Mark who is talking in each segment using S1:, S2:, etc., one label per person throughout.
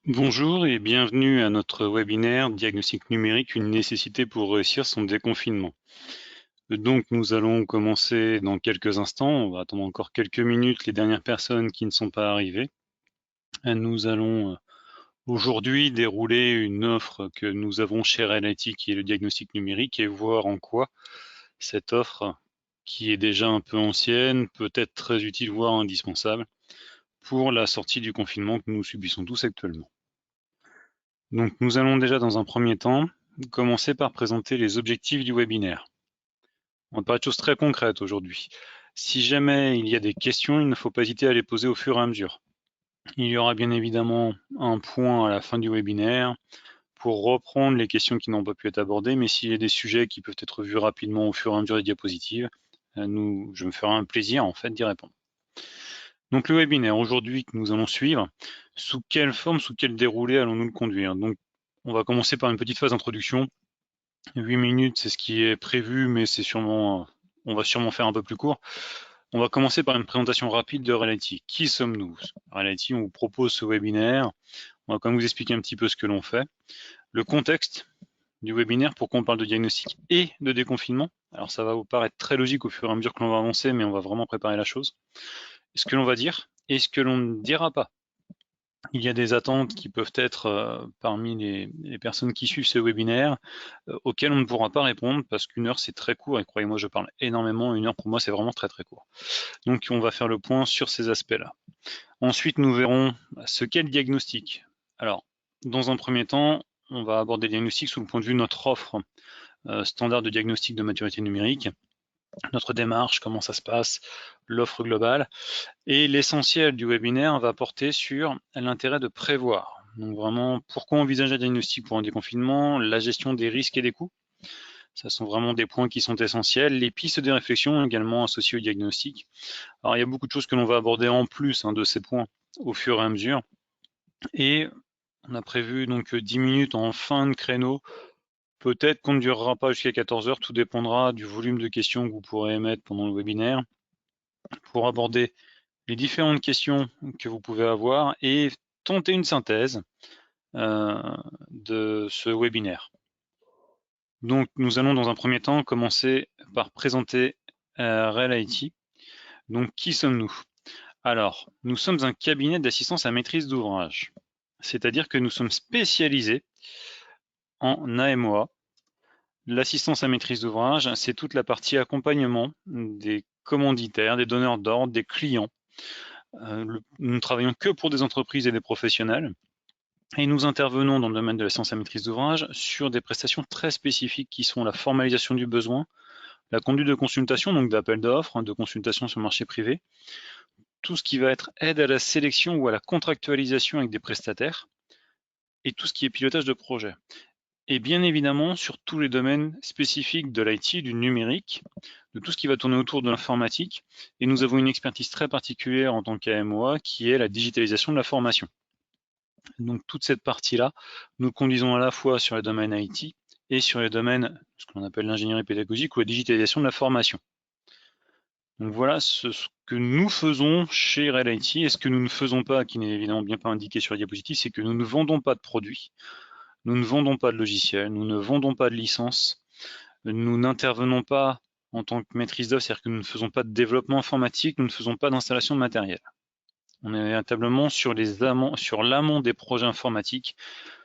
S1: Bonjour et bienvenue à notre webinaire Diagnostic numérique, une nécessité pour réussir son déconfinement. Donc nous allons commencer dans quelques instants, on va attendre encore quelques minutes les dernières personnes qui ne sont pas arrivées. Nous allons aujourd'hui dérouler une offre que nous avons chez Reality qui est le diagnostic numérique et voir en quoi cette offre, qui est déjà un peu ancienne, peut être très utile voire indispensable pour la sortie du confinement que nous subissons tous actuellement. Donc nous allons déjà dans un premier temps commencer par présenter les objectifs du webinaire. On va parler de choses très concrètes aujourd'hui. Si jamais il y a des questions, il ne faut pas hésiter à les poser au fur et à mesure. Il y aura bien évidemment un point à la fin du webinaire pour reprendre les questions qui n'ont pas pu être abordées, mais s'il y a des sujets qui peuvent être vus rapidement au fur et à mesure des diapositives, je me ferai un plaisir en fait d'y répondre. Donc le webinaire aujourd'hui que nous allons suivre, sous quelle forme, sous quel déroulé allons-nous le conduire? Donc on va commencer par une petite phase d'introduction. 8 minutes, c'est ce qui est prévu, mais c'est sûrement, on va sûrement faire un peu plus court. On va commencer par une présentation rapide de Reality. Qui sommes-nous? Reality, on vous propose ce webinaire. On va quand même vous expliquer un petit peu ce que l'on fait. Le contexte du webinaire, pourquoi on parle de diagnostic et de déconfinement. Alors ça va vous paraître très logique au fur et à mesure que l'on va avancer, mais on va vraiment préparer la chose. Ce que l'on va dire et ce que l'on ne dira pas. Il y a des attentes qui peuvent être parmi les personnes qui suivent ce webinaire auxquelles on ne pourra pas répondre parce qu'une heure c'est très court et croyez-moi je parle énormément, une heure pour moi c'est vraiment très très court. Donc on va faire le point sur ces aspects-là. Ensuite nous verrons ce qu'est le diagnostic. Alors dans un premier temps on va aborder le diagnostic sous le point de vue de notre offre standard de diagnostic de maturité numérique, notre démarche, comment ça se passe, l'offre globale. Et l'essentiel du webinaire va porter sur l'intérêt de prévoir. Donc vraiment, pourquoi envisager un diagnostic pour un déconfinement, la gestion des risques et des coûts. Ça sont vraiment des points qui sont essentiels. Les pistes de réflexion également associées au diagnostic. Alors il y a beaucoup de choses que l'on va aborder en plus de ces points au fur et à mesure. Et on a prévu donc 10 minutes en fin de créneau. Peut-être qu'on ne durera pas jusqu'à 14 heures, tout dépendra du volume de questions que vous pourrez émettre pendant le webinaire pour aborder les différentes questions que vous pouvez avoir et tenter une synthèse de ce webinaire. Donc nous allons dans un premier temps commencer par présenter REL-IT. Donc qui sommes-nous? Alors, nous sommes un cabinet d'assistance à maîtrise d'ouvrage, c'est-à-dire que nous sommes spécialisés en AMOA. L'assistance à maîtrise d'ouvrage, c'est toute la partie accompagnement des commanditaires, des donneurs d'ordre, des clients. Nous ne travaillons que pour des entreprises et des professionnels. Et nous intervenons dans le domaine de l'assistance à maîtrise d'ouvrage sur des prestations très spécifiques qui sont la formalisation du besoin, la conduite de consultation, donc d'appel d'offres, de consultation sur le marché privé, tout ce qui va être aide à la sélection ou à la contractualisation avec des prestataires, et tout ce qui est pilotage de projet. Et bien évidemment sur tous les domaines spécifiques de l'IT, du numérique, de tout ce qui va tourner autour de l'informatique. Et nous avons une expertise très particulière en tant qu'AMOA qui est la digitalisation de la formation. Donc toute cette partie-là, nous conduisons à la fois sur les domaines IT et sur les domaines, ce qu'on appelle l'ingénierie pédagogique ou la digitalisation de la formation. Donc voilà ce que nous faisons chez Rel IT et ce que nous ne faisons pas, qui n'est évidemment bien pas indiqué sur la diapositive, c'est que nous ne vendons pas de produits, nous ne vendons pas de logiciels, nous ne vendons pas de licences, nous n'intervenons pas en tant que maîtrise d'œuvre, c'est-à-dire que nous ne faisons pas de développement informatique, nous ne faisons pas d'installation de matériel. On est véritablement sur l'amont des projets informatiques,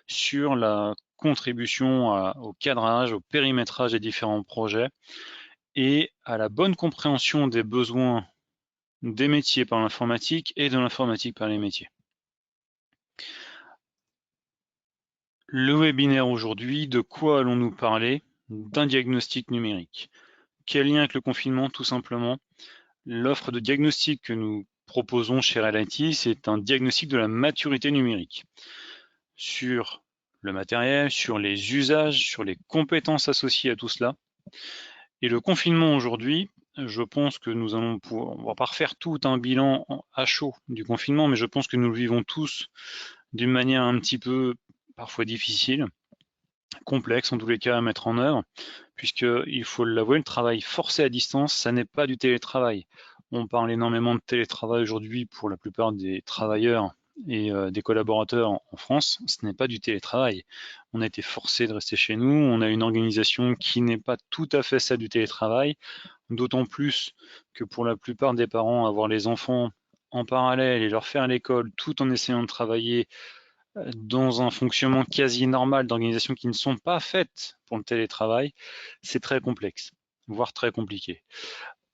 S1: sur la contribution au cadrage, au périmétrage des différents projets et à la bonne compréhension des besoins des métiers par l'informatique et de l'informatique par les métiers. Le webinaire aujourd'hui, de quoi allons-nous parler? D'un diagnostic numérique. Quel lien avec le confinement? Tout simplement, l'offre de diagnostic que nous proposons chez REL-IT, c'est un diagnostic de la maturité numérique sur le matériel, sur les usages, sur les compétences associées à tout cela. Et le confinement aujourd'hui, je pense que nous allons pouvoir, on va pas refaire tout un bilan à chaud du confinement, mais je pense que nous le vivons tous d'une manière un petit peu parfois difficile, complexe en tous les cas à mettre en œuvre, puisqu'il faut l'avouer, le travail forcé à distance, ça n'est pas du télétravail. On parle énormément de télétravail aujourd'hui pour la plupart des travailleurs et des collaborateurs en France, ce n'est pas du télétravail. On a été forcé de rester chez nous, on a une organisation qui n'est pas tout à fait celle du télétravail, d'autant plus que pour la plupart des parents, avoir les enfants en parallèle et leur faire l'école tout en essayant de travailler dans un fonctionnement quasi normal d'organisations qui ne sont pas faites pour le télétravail, c'est très complexe, voire très compliqué.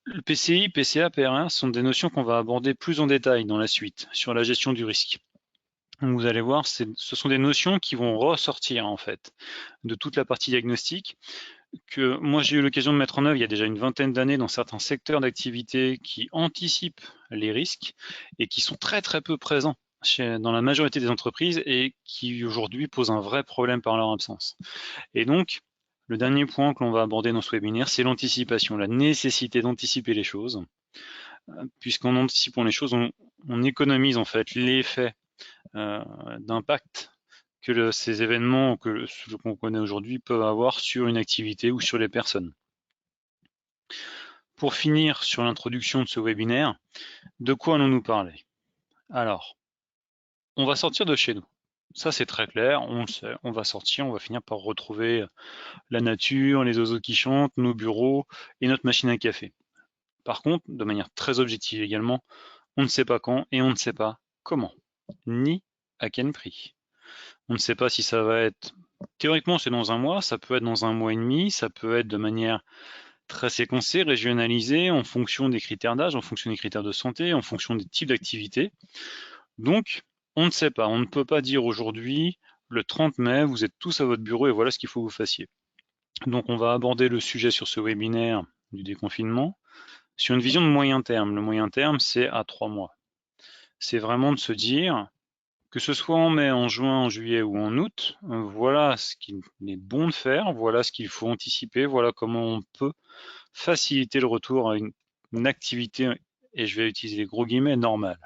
S1: Le PCI, PCA, PR1 sont des notions qu'on va aborder plus en détail dans la suite sur la gestion du risque. Vous allez voir, ce sont des notions qui vont ressortir en fait de toute la partie diagnostic que moi j'ai eu l'occasion de mettre en œuvre il y a déjà une vingtaine d'années dans certains secteurs d'activité qui anticipent les risques et qui sont très très peu présents dans la majorité des entreprises et qui aujourd'hui posent un vrai problème par leur absence. Et donc, le dernier point que l'on va aborder dans ce webinaire, c'est l'anticipation, la nécessité d'anticiper les choses, puisqu'en anticipant les choses, on économise en fait l'effet d'impact que ces événements que ce qu'on connaît aujourd'hui peuvent avoir sur une activité ou sur les personnes. Pour finir sur l'introduction de ce webinaire, de quoi allons-nous parler? Alors, on va sortir de chez nous. Ça, c'est très clair, on le sait. On va sortir, on va finir par retrouver la nature, les oiseaux qui chantent, nos bureaux et notre machine à café. Par contre, de manière très objective également, on ne sait pas quand et on ne sait pas comment, ni à quel prix. On ne sait pas si ça va être... Théoriquement, c'est dans un mois, ça peut être dans un mois et demi, ça peut être de manière très séquencée, régionalisée, en fonction des critères d'âge, en fonction des critères de santé, en fonction des types d'activités. Donc, on ne sait pas, on ne peut pas dire aujourd'hui, le 30 mai, vous êtes tous à votre bureau et voilà ce qu'il faut que vous fassiez. Donc, on va aborder le sujet sur ce webinaire du déconfinement sur une vision de moyen terme. Le moyen terme, c'est à 3 mois. C'est vraiment de se dire, que ce soit en mai, en juin, en juillet ou en août, voilà ce qu'il est bon de faire, voilà ce qu'il faut anticiper, voilà comment on peut faciliter le retour à une activité, et je vais utiliser les gros guillemets, normale.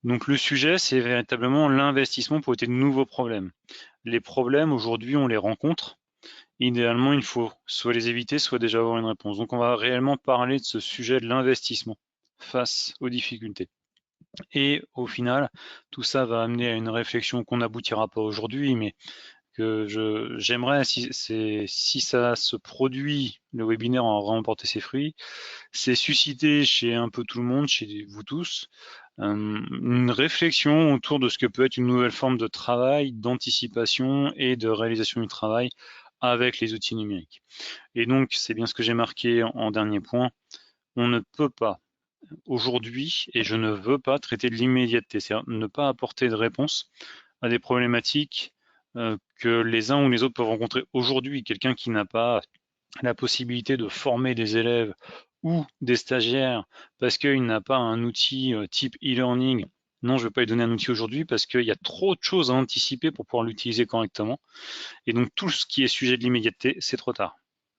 S1: Donc le sujet, c'est véritablement l'investissement pour éviter de nouveaux problèmes. Les problèmes, aujourd'hui, on les rencontre. Idéalement, il faut soit les éviter, soit déjà avoir une réponse. Donc on va réellement parler de ce sujet de l'investissement face aux difficultés. Et au final, tout ça va amener à une réflexion qu'on n'aboutira pas aujourd'hui, mais que j'aimerais, si ça se produit, le webinaire en remporter ses fruits, c'est susciter chez un peu tout le monde, chez vous tous, une réflexion autour de ce que peut être une nouvelle forme de travail, d'anticipation et de réalisation du travail avec les outils numériques. Et donc, c'est bien ce que j'ai marqué en dernier point, on ne peut pas aujourd'hui, et je ne veux pas traiter de l'immédiateté, c'est-à-dire ne pas apporter de réponse à des problématiques que les uns ou les autres peuvent rencontrer aujourd'hui. Quelqu'un qui n'a pas la possibilité de former des élèves ou des stagiaires parce qu'il n'a pas un outil type e-learning, non, je ne vais pas lui donner un outil aujourd'hui parce qu'il y a trop de choses à anticiper pour pouvoir l'utiliser correctement. Et donc tout ce qui est sujet de l'immédiateté, c'est trop tard.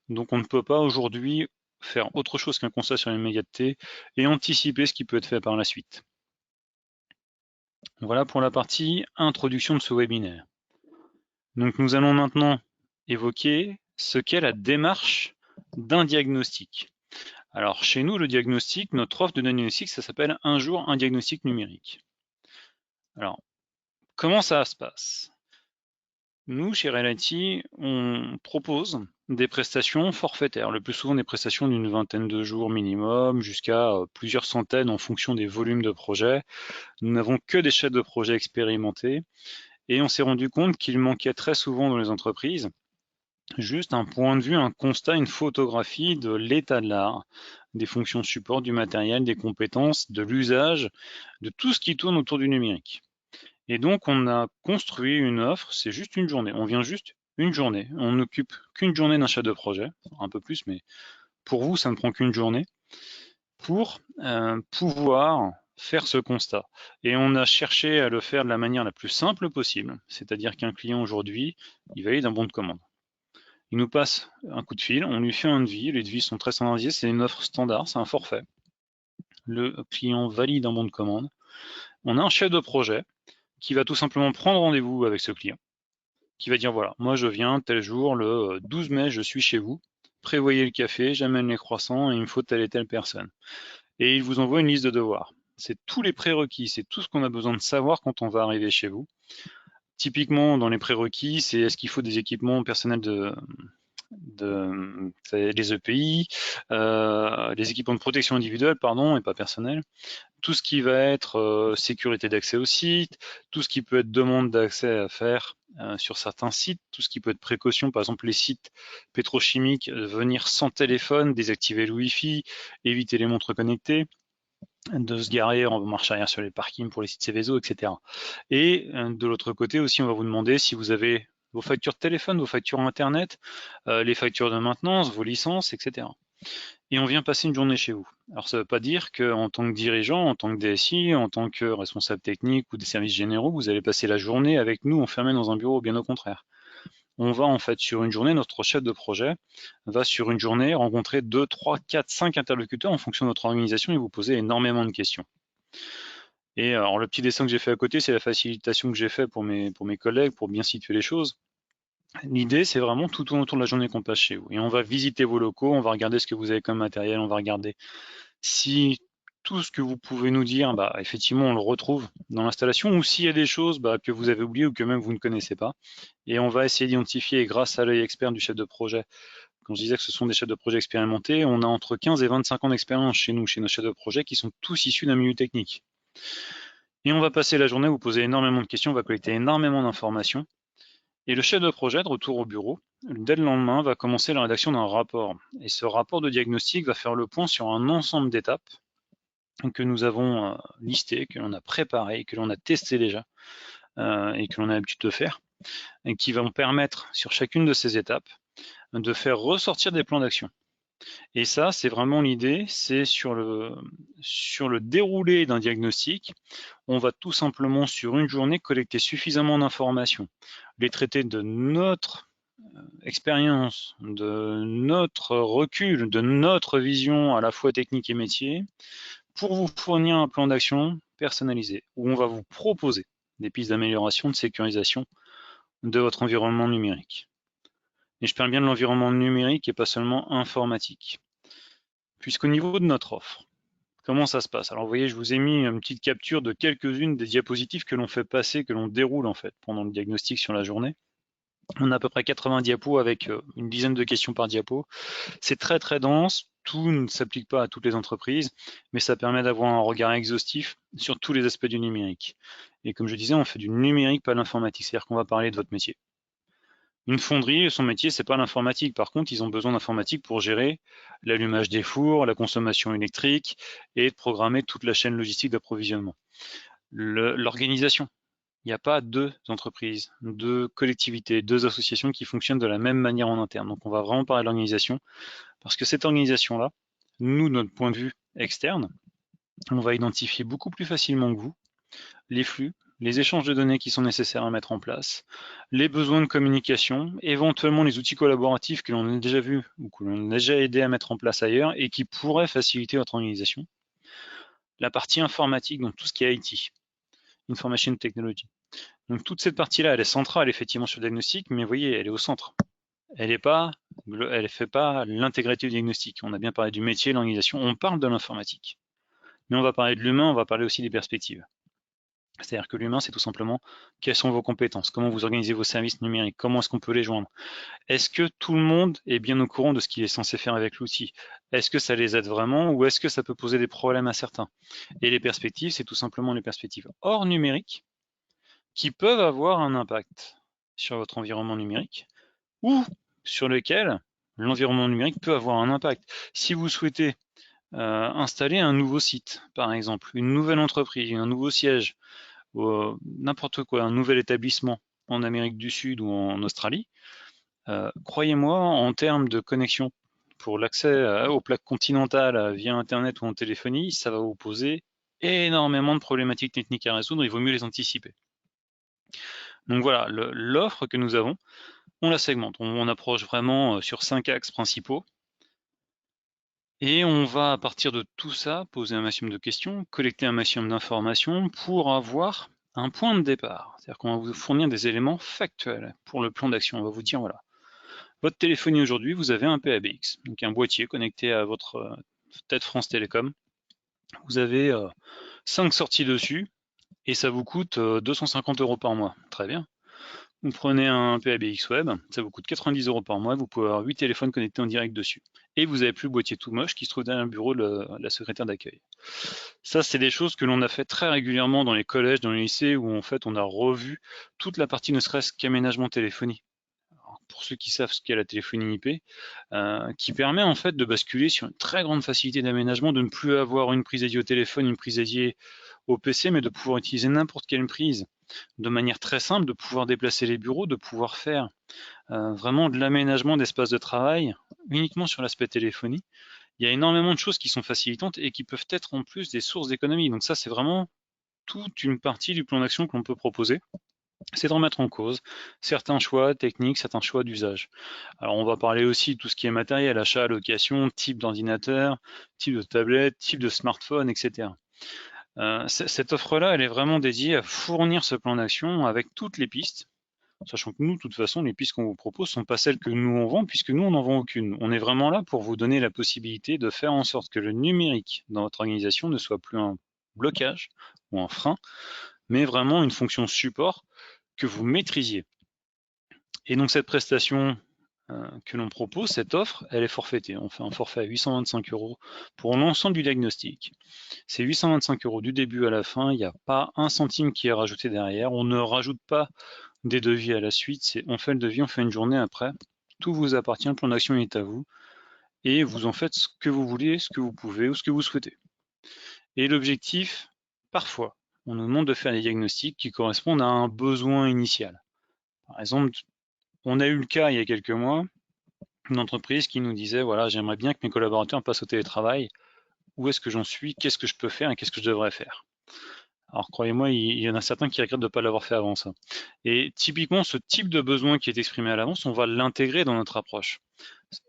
S1: Donc on ne peut pas aujourd'hui faire autre chose qu'un constat sur l'immédiateté et anticiper ce qui peut être fait par la suite. Voilà pour la partie introduction de ce webinaire. Donc nous allons maintenant évoquer ce qu'est la démarche d'un diagnostic. Alors chez nous, le diagnostic, notre offre de diagnostic, ça s'appelle un jour un diagnostic numérique. Alors, comment ça se passe? Nous, chez Reality, on propose des prestations forfaitaires, le plus souvent des prestations d'une vingtaine de jours minimum, jusqu'à plusieurs centaines en fonction des volumes de projets. Nous n'avons que des chefs de projet expérimentés et on s'est rendu compte qu'il manquait très souvent dans les entreprises juste un point de vue, un constat, une photographie de l'état de l'art, des fonctions support, du matériel, des compétences, de l'usage, de tout ce qui tourne autour du numérique. Et donc, on a construit une offre, c'est juste une journée. On vient juste une journée. On n'occupe qu'une journée d'un chef de projet, un peu plus, mais pour vous, ça ne prend qu'une journée, pour pouvoir faire ce constat. Et on a cherché à le faire de la manière la plus simple possible, c'est-à-dire qu'un client aujourd'hui, il valide un bon de commande. Il nous passe un coup de fil, on lui fait un devis, les devis sont très standardisés, c'est une offre standard, c'est un forfait. Le client valide un bon de commande. On a un chef de projet qui va tout simplement prendre rendez-vous avec ce client, qui va dire voilà, moi je viens tel jour, le 12 mai, je suis chez vous, prévoyez le café, j'amène les croissants et il me faut telle et telle personne. Et il vous envoie une liste de devoirs. c'est tous les prérequis, c'est tout ce qu'on a besoin de savoir quand on va arriver chez vous. Typiquement, dans les prérequis, c'est est-ce qu'il faut des équipements personnels les EPI, les équipements de protection individuelle, pardon, et pas personnels. Tout ce qui va être sécurité d'accès au site, tout ce qui peut être demande d'accès à faire sur certains sites, tout ce qui peut être précaution, par exemple les sites pétrochimiques, venir sans téléphone, désactiver le Wi-Fi, éviter les montres connectées, de se garer en marche arrière sur les parkings pour les sites Céveso, etc. Et de l'autre côté aussi, on va vous demander si vous avez vos factures de téléphone, vos factures internet, les factures de maintenance, vos licences, etc. Et on vient passer une journée chez vous. Alors ça ne veut pas dire qu'en tant que dirigeant, en tant que DSI, en tant que responsable technique ou des services généraux, vous allez passer la journée avec nous enfermés dans un bureau, bien au contraire. On va en fait sur une journée, notre chef de projet va sur une journée rencontrer 2, 3, 4, 5 interlocuteurs en fonction de notre organisation et vous poser énormément de questions. Et alors le petit dessin que j'ai fait à côté, c'est la facilitation que j'ai fait pour mes collègues, pour bien situer les choses. L'idée, c'est vraiment tout autour de la journée qu'on passe chez vous. Et on va visiter vos locaux, on va regarder ce que vous avez comme matériel, on va regarder si tout ce que vous pouvez nous dire, bah, effectivement, on le retrouve dans l'installation, ou s'il y a des choses que vous avez oubliées ou que même vous ne connaissez pas. Et on va essayer d'identifier, grâce à l'œil expert du chef de projet, quand je disais que ce sont des chefs de projet expérimentés, on a entre 15 et 25 ans d'expérience chez nous, chez nos chefs de projet, qui sont tous issus d'un milieu technique. Et on va passer la journée, vous poser énormément de questions, on va collecter énormément d'informations. Et le chef de projet, de retour au bureau, dès le lendemain, va commencer la rédaction d'un rapport. Et ce rapport de diagnostic va faire le point sur un ensemble d'étapes que nous avons listées, que l'on a préparées, que l'on a testées déjà, et que l'on a l'habitude de faire, et qui vont permettre, sur chacune de ces étapes, de faire ressortir des plans d'action. Et ça, c'est vraiment l'idée, c'est sur le déroulé d'un diagnostic, on va tout simplement sur une journée collecter suffisamment d'informations, les traiter de notre expérience, de notre recul, de notre vision à la fois technique et métier, pour vous fournir un plan d'action personnalisé, où on va vous proposer des pistes d'amélioration, de sécurisation de votre environnement numérique. Et je parle bien de l'environnement numérique et pas seulement informatique. Puisqu'au niveau de notre offre, comment ça se passe? Alors vous voyez, je vous ai mis une petite capture de quelques-unes des diapositives que l'on fait passer, que l'on déroule en fait pendant le diagnostic sur la journée. On a à peu près 80 diapos avec une dizaine de questions par diapo. C'est très très dense, tout ne s'applique pas à toutes les entreprises, mais ça permet d'avoir un regard exhaustif sur tous les aspects du numérique. Et comme je disais, on fait du numérique, pas l'informatique, c'est-à-dire qu'on va parler de votre métier. Une fonderie, son métier, c'est pas l'informatique. Par contre, ils ont besoin d'informatique pour gérer l'allumage des fours, la consommation électrique et de programmer toute la chaîne logistique d'approvisionnement. L'organisation. Il n'y a pas deux entreprises, deux collectivités, deux associations qui fonctionnent de la même manière en interne. Donc on va vraiment parler de l'organisation parce que cette organisation-là, nous, de notre point de vue externe, on va identifier beaucoup plus facilement que vous les flux, les échanges de données qui sont nécessaires à mettre en place, les besoins de communication, éventuellement les outils collaboratifs que l'on a déjà vus ou que l'on a déjà aidé à mettre en place ailleurs et qui pourraient faciliter votre organisation. La partie informatique, donc tout ce qui est IT, Information Technology. Donc toute cette partie-là, elle est centrale effectivement sur le diagnostic, mais vous voyez, elle est au centre. Elle ne fait pas l'intégralité du diagnostic. On a bien parlé du métier, de l'organisation, on parle de l'informatique. Mais on va parler de l'humain, on va parler aussi des perspectives. C'est-à-dire que l'humain, c'est tout simplement quelles sont vos compétences, comment vous organisez vos services numériques, comment est-ce qu'on peut les joindre. Est-ce que tout le monde est bien au courant de ce qu'il est censé faire avec l'outil? Est-ce que ça les aide vraiment ou est-ce que ça peut poser des problèmes à certains? Et les perspectives, c'est tout simplement les perspectives hors numérique qui peuvent avoir un impact sur votre environnement numérique ou sur lequel l'environnement numérique peut avoir un impact. Si vous souhaitez installer un nouveau site, par exemple, une nouvelle entreprise, un nouveau siège, n'importe quoi, un nouvel établissement en Amérique du Sud ou en Australie, croyez-moi, en termes de connexion pour l'accès aux plaques continentales via Internet ou en téléphonie, ça va vous poser énormément de problématiques techniques à résoudre, il vaut mieux les anticiper. Donc voilà, l'offre que nous avons, on la segmente, on approche vraiment sur 5 axes principaux. Et on va, à partir de tout ça, poser un maximum de questions, collecter un maximum d'informations pour avoir un point de départ. C'est-à-dire qu'on va vous fournir des éléments factuels pour le plan d'action. On va vous dire, voilà, votre téléphonie aujourd'hui, vous avez un PABX, donc un boîtier connecté à votre tête France Télécom. Vous avez 5 sorties dessus, et ça vous coûte 250 € par mois. Très bien. Vous prenez un PABX Web, ça vous coûte 90 € par mois, vous pouvez avoir 8 téléphones connectés en direct dessus. Et vous n'avez plus le boîtier tout moche qui se trouve derrière le bureau de la secrétaire d'accueil. Ça, c'est des choses que l'on a fait très régulièrement dans les collèges, dans les lycées, où en fait on a revu toute la partie ne serait-ce qu'aménagement téléphonie. Alors, pour ceux qui savent ce qu'est la téléphonie IP, qui permet en fait de basculer sur une très grande facilité d'aménagement, de ne plus avoir une prise dédiée au téléphone, une prise dédiée au PC, mais de pouvoir utiliser n'importe quelle prise de manière très simple, de pouvoir déplacer les bureaux, de pouvoir faire vraiment de l'aménagement d'espace de travail uniquement sur l'aspect téléphonie. Il y a énormément de choses qui sont facilitantes et qui peuvent être en plus des sources d'économie. Donc ça, c'est vraiment toute une partie du plan d'action que l'on peut proposer. C'est de remettre en cause certains choix techniques, certains choix d'usage. Alors on va parler aussi de tout ce qui est matériel, achat, location, type d'ordinateur, type de tablette, type de smartphone, etc. Cette offre-là, elle est vraiment dédiée à fournir ce plan d'action avec toutes les pistes, sachant que nous, de toute façon, les pistes qu'on vous propose ne sont pas celles que nous on vend, puisque nous, on n'en vend aucune. On est vraiment là pour vous donner la possibilité de faire en sorte que le numérique dans votre organisation ne soit plus un blocage ou un frein, mais vraiment une fonction support que vous maîtrisiez. Et donc cette prestation que l'on propose, cette offre, elle est forfaitée. On fait un forfait à 825 € pour l'ensemble du diagnostic. C'est 825 € du début à la fin, il n'y a pas un centime qui est rajouté derrière, on ne rajoute pas des devis à la suite, on fait le devis, on fait une journée après, tout vous appartient, le plan d'action est à vous, et vous en faites ce que vous voulez, ce que vous pouvez ou ce que vous souhaitez. Et l'objectif, parfois, on nous demande de faire des diagnostics qui correspondent à un besoin initial. Par exemple, on a eu le cas il y a quelques mois, une entreprise qui nous disait, voilà, j'aimerais bien que mes collaborateurs passent au télétravail, où est-ce que j'en suis, qu'est-ce que je peux faire et qu'est-ce que je devrais faire. Alors croyez-moi, il y en a certains qui regrettent de ne pas l'avoir fait avant ça. Et typiquement, ce type de besoin qui est exprimé à l'avance, on va l'intégrer dans notre approche.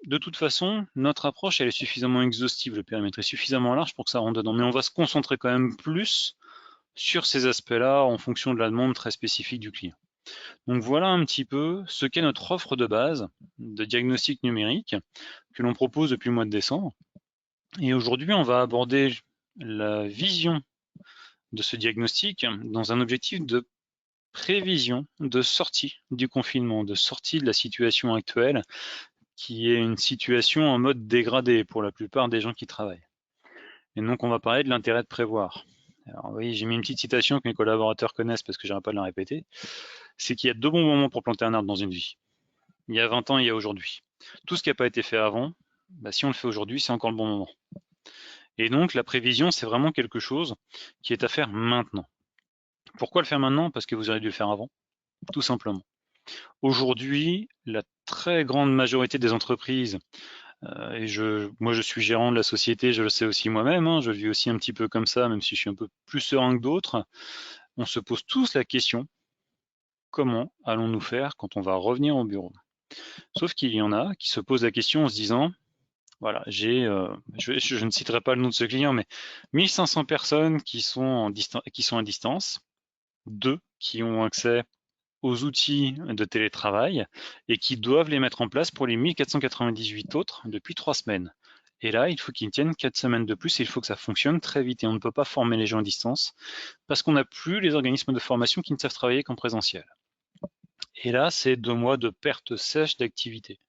S1: De toute façon, notre approche, elle est suffisamment exhaustive, le périmètre est suffisamment large pour que ça rentre dedans. Mais on va se concentrer quand même plus sur ces aspects-là en fonction de la demande très spécifique du client. Donc voilà un petit peu ce qu'est notre offre de base de diagnostic numérique que l'on propose depuis le mois de décembre. Et aujourd'hui, on va aborder la vision de ce diagnostic dans un objectif de prévision de sortie du confinement, de sortie de la situation actuelle, qui est une situation en mode dégradé pour la plupart des gens qui travaillent. Et donc on va parler de l'intérêt de prévoir. Alors oui, j'ai mis une petite citation que mes collaborateurs connaissent parce que j'arrête pas de la répéter, c'est qu'il y a 2 bons moments pour planter un arbre dans une vie. Il y a 20 ans et il y a aujourd'hui. Tout ce qui n'a pas été fait avant, si on le fait aujourd'hui, c'est encore le bon moment. Et donc la prévision, c'est vraiment quelque chose qui est à faire maintenant. Pourquoi le faire maintenant? Parce que vous auriez dû le faire avant, tout simplement. Aujourd'hui, la très grande majorité des entreprises, et moi je suis gérant de la société, je le sais aussi moi-même, je le vis aussi un petit peu comme ça, même si je suis un peu plus serein que d'autres, on se pose tous la question, comment allons-nous faire quand on va revenir au bureau? Sauf qu'il y en a qui se posent la question en se disant, voilà, je ne citerai pas le nom de ce client, mais 1500 personnes qui sont à distance, 2 qui ont accès aux outils de télétravail et qui doivent les mettre en place pour les 1498 autres depuis 3 semaines. Et là, il faut qu'ils tiennent 4 semaines de plus et il faut que ça fonctionne très vite. Et on ne peut pas former les gens à distance parce qu'on n'a plus les organismes de formation qui ne savent travailler qu'en présentiel. Et là, c'est 2 mois de perte sèche d'activité.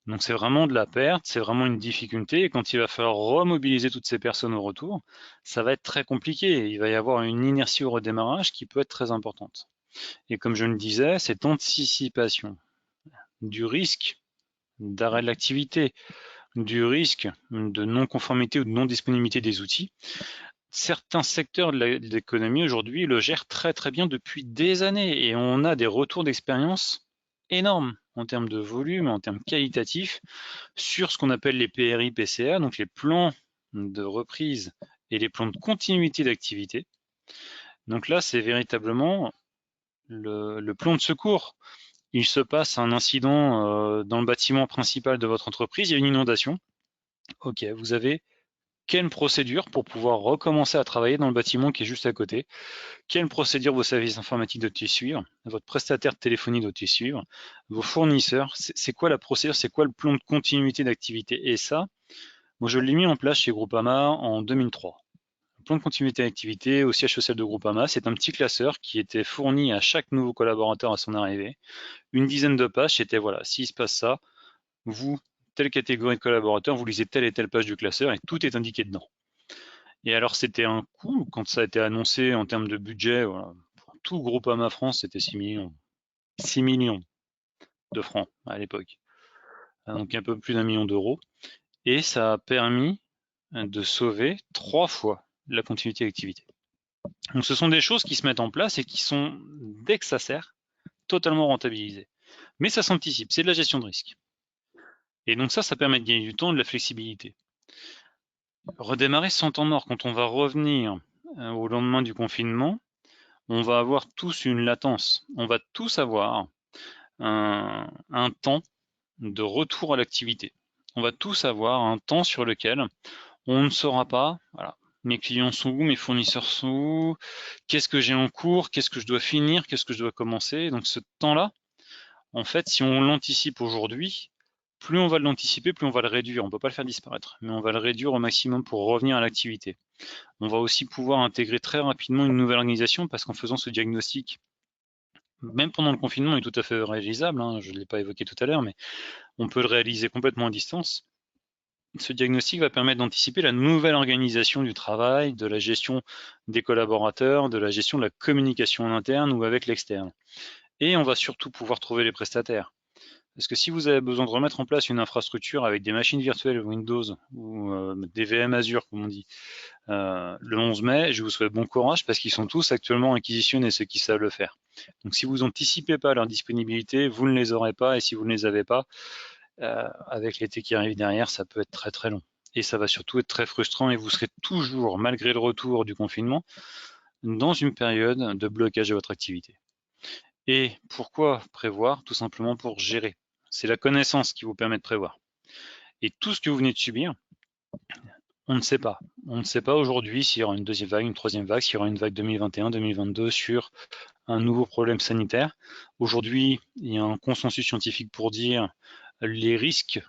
S1: Donc c'est vraiment de la perte, c'est vraiment une difficulté. Et quand il va falloir remobiliser toutes ces personnes au retour, ça va être très compliqué. Il va y avoir une inertie au redémarrage qui peut être très importante. Et comme je le disais, cette anticipation du risque d'arrêt de l'activité, du risque de non-conformité ou de non-disponibilité des outils, certains secteurs de l'économie aujourd'hui le gèrent très très bien depuis des années et on a des retours d'expérience énormes en termes de volume, en termes qualitatifs, sur ce qu'on appelle les PRI-PCA, donc les plans de reprise et les plans de continuité d'activité. Donc là, c'est véritablement le plan de secours. Il se passe un incident dans le bâtiment principal de votre entreprise, il y a une inondation. Ok, vous avez quelle procédure pour pouvoir recommencer à travailler dans le bâtiment qui est juste à côté? Quelle procédure vos services informatiques doivent-ils suivre? Votre prestataire de téléphonie doit-il suivre? Vos fournisseurs? C'est quoi la procédure? C'est quoi le plan de continuité d'activité? Et ça, moi je l'ai mis en place chez Groupama en 2003. plan de continuité d'activité au siège social de Groupama, c'est un petit classeur qui était fourni à chaque nouveau collaborateur à son arrivée. Une dizaine de pages, c'était voilà, s'il se passe ça, vous, telle catégorie de collaborateurs, vous lisez telle et telle page du classeur et tout est indiqué dedans. Et alors c'était un coût, quand ça a été annoncé en termes de budget, voilà, pour tout Groupama France, c'était 6 millions. 6 millions de francs à l'époque. Donc un peu plus d'1 million d'euros. Et ça a permis de sauver 3 fois la continuité d'activité. Donc ce sont des choses qui se mettent en place et qui sont, dès que ça sert, totalement rentabilisées. Mais ça s'anticipe, c'est de la gestion de risque. Et donc ça permet de gagner du temps et de la flexibilité. Redémarrer sans temps mort, quand on va revenir au lendemain du confinement, on va avoir tous une latence. On va tous avoir un temps de retour à l'activité. On va tous avoir un temps sur lequel on ne saura pas, voilà, mes clients sont où, mes fournisseurs sont où, qu'est-ce que j'ai en cours, qu'est-ce que je dois finir, qu'est-ce que je dois commencer. Donc ce temps-là, en fait, si on l'anticipe aujourd'hui, plus on va l'anticiper, plus on va le réduire. On ne peut pas le faire disparaître, mais on va le réduire au maximum pour revenir à l'activité. On va aussi pouvoir intégrer très rapidement une nouvelle organisation parce qu'en faisant ce diagnostic, même pendant le confinement, il est tout à fait réalisable, hein, je ne l'ai pas évoqué tout à l'heure, mais on peut le réaliser complètement à distance. Ce diagnostic va permettre d'anticiper la nouvelle organisation du travail, de la gestion des collaborateurs, de la gestion de la communication en interne ou avec l'externe. Et on va surtout pouvoir trouver les prestataires. Parce que si vous avez besoin de remettre en place une infrastructure avec des machines virtuelles Windows ou des VM Azure, comme on dit, le 11 mai, je vous souhaite bon courage parce qu'ils sont tous actuellement réquisitionnés, ceux qui savent le faire. Donc si vous n'anticipez pas leur disponibilité, vous ne les aurez pas, et si vous ne les avez pas, avec l'été qui arrive derrière, ça peut être très très long. Et ça va surtout être très frustrant et vous serez toujours, malgré le retour du confinement, dans une période de blocage de votre activité. Et pourquoi prévoir? Tout simplement pour gérer. C'est la connaissance qui vous permet de prévoir. Et tout ce que vous venez de subir, on ne sait pas. On ne sait pas aujourd'hui s'il y aura une deuxième vague, une troisième vague, s'il y aura une vague 2021-2022 sur un nouveau problème sanitaire. Aujourd'hui, il y a un consensus scientifique pour dire les risques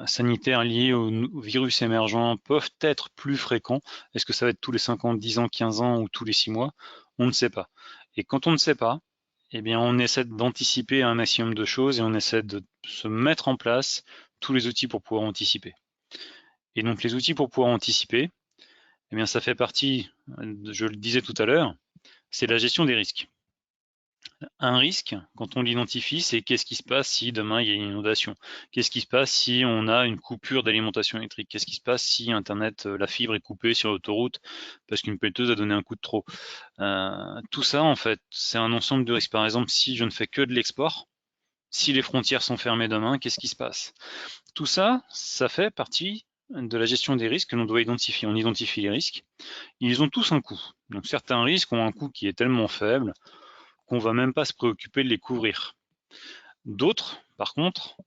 S1: sanitaires liés au virus émergent peuvent être plus fréquents. Est-ce que ça va être tous les 5 ans, 10 ans, 15 ans ou tous les 6 mois? On ne sait pas. Et quand on ne sait pas, eh bien, on essaie d'anticiper un maximum de choses et on essaie de se mettre en place tous les outils pour pouvoir anticiper. Et donc, les outils pour pouvoir anticiper, eh bien, ça fait partie, je le disais tout à l'heure, c'est la gestion des risques. Un risque, quand on l'identifie, c'est qu'est-ce qui se passe si demain il y a une inondation? Qu'est-ce qui se passe si on a une coupure d'alimentation électrique? Qu'est-ce qui se passe si Internet, la fibre est coupée sur l'autoroute parce qu'une pelleteuse a donné un coup de trop? Tout ça, en fait, c'est un ensemble de risques. Par exemple, si je ne fais que de l'export, si les frontières sont fermées demain, qu'est-ce qui se passe? Tout ça, ça fait partie de la gestion des risques que l'on doit identifier. On identifie les risques. Ils ont tous un coût. Donc certains risques ont un coût qui est tellement faible qu'on va même pas se préoccuper de les couvrir. D'autres, par contre,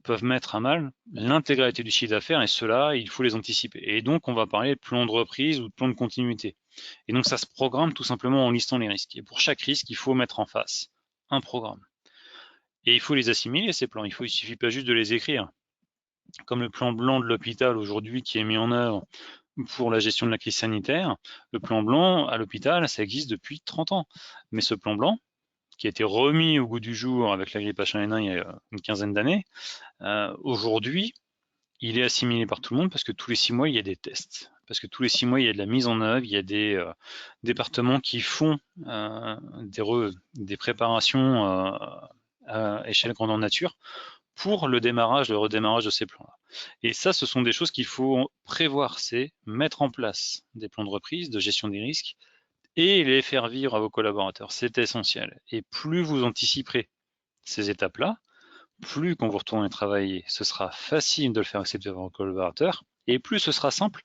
S1: peuvent mettre à mal l'intégralité du chiffre d'affaires et cela, il faut les anticiper. Et donc, on va parler de plan de reprise ou de plan de continuité. Et donc, ça se programme tout simplement en listant les risques. Et pour chaque risque, il faut mettre en face un programme. Et il faut les assimiler, ces plans. Il ne suffit pas juste de les écrire. Comme le plan blanc de l'hôpital aujourd'hui qui est mis en œuvre pour la gestion de la crise sanitaire, le plan blanc à l'hôpital, ça existe depuis 30 ans. Mais ce plan blanc, qui a été remis au goût du jour avec la grippe H1N1 il y a une quinzaine d'années, aujourd'hui, il est assimilé par tout le monde parce que tous les 6 mois, il y a des tests. Parce que tous les 6 mois, il y a de la mise en œuvre, il y a des départements qui font des préparations à échelle grandeur nature pour le démarrage, le redémarrage de ces plans-là. Et ça, ce sont des choses qu'il faut prévoir, c'est mettre en place des plans de reprise, de gestion des risques, et les faire vivre à vos collaborateurs. C'est essentiel. Et plus vous anticiperez ces étapes-là, plus quand vous retournez travailler, ce sera facile de le faire accepter par vos collaborateurs, et plus ce sera simple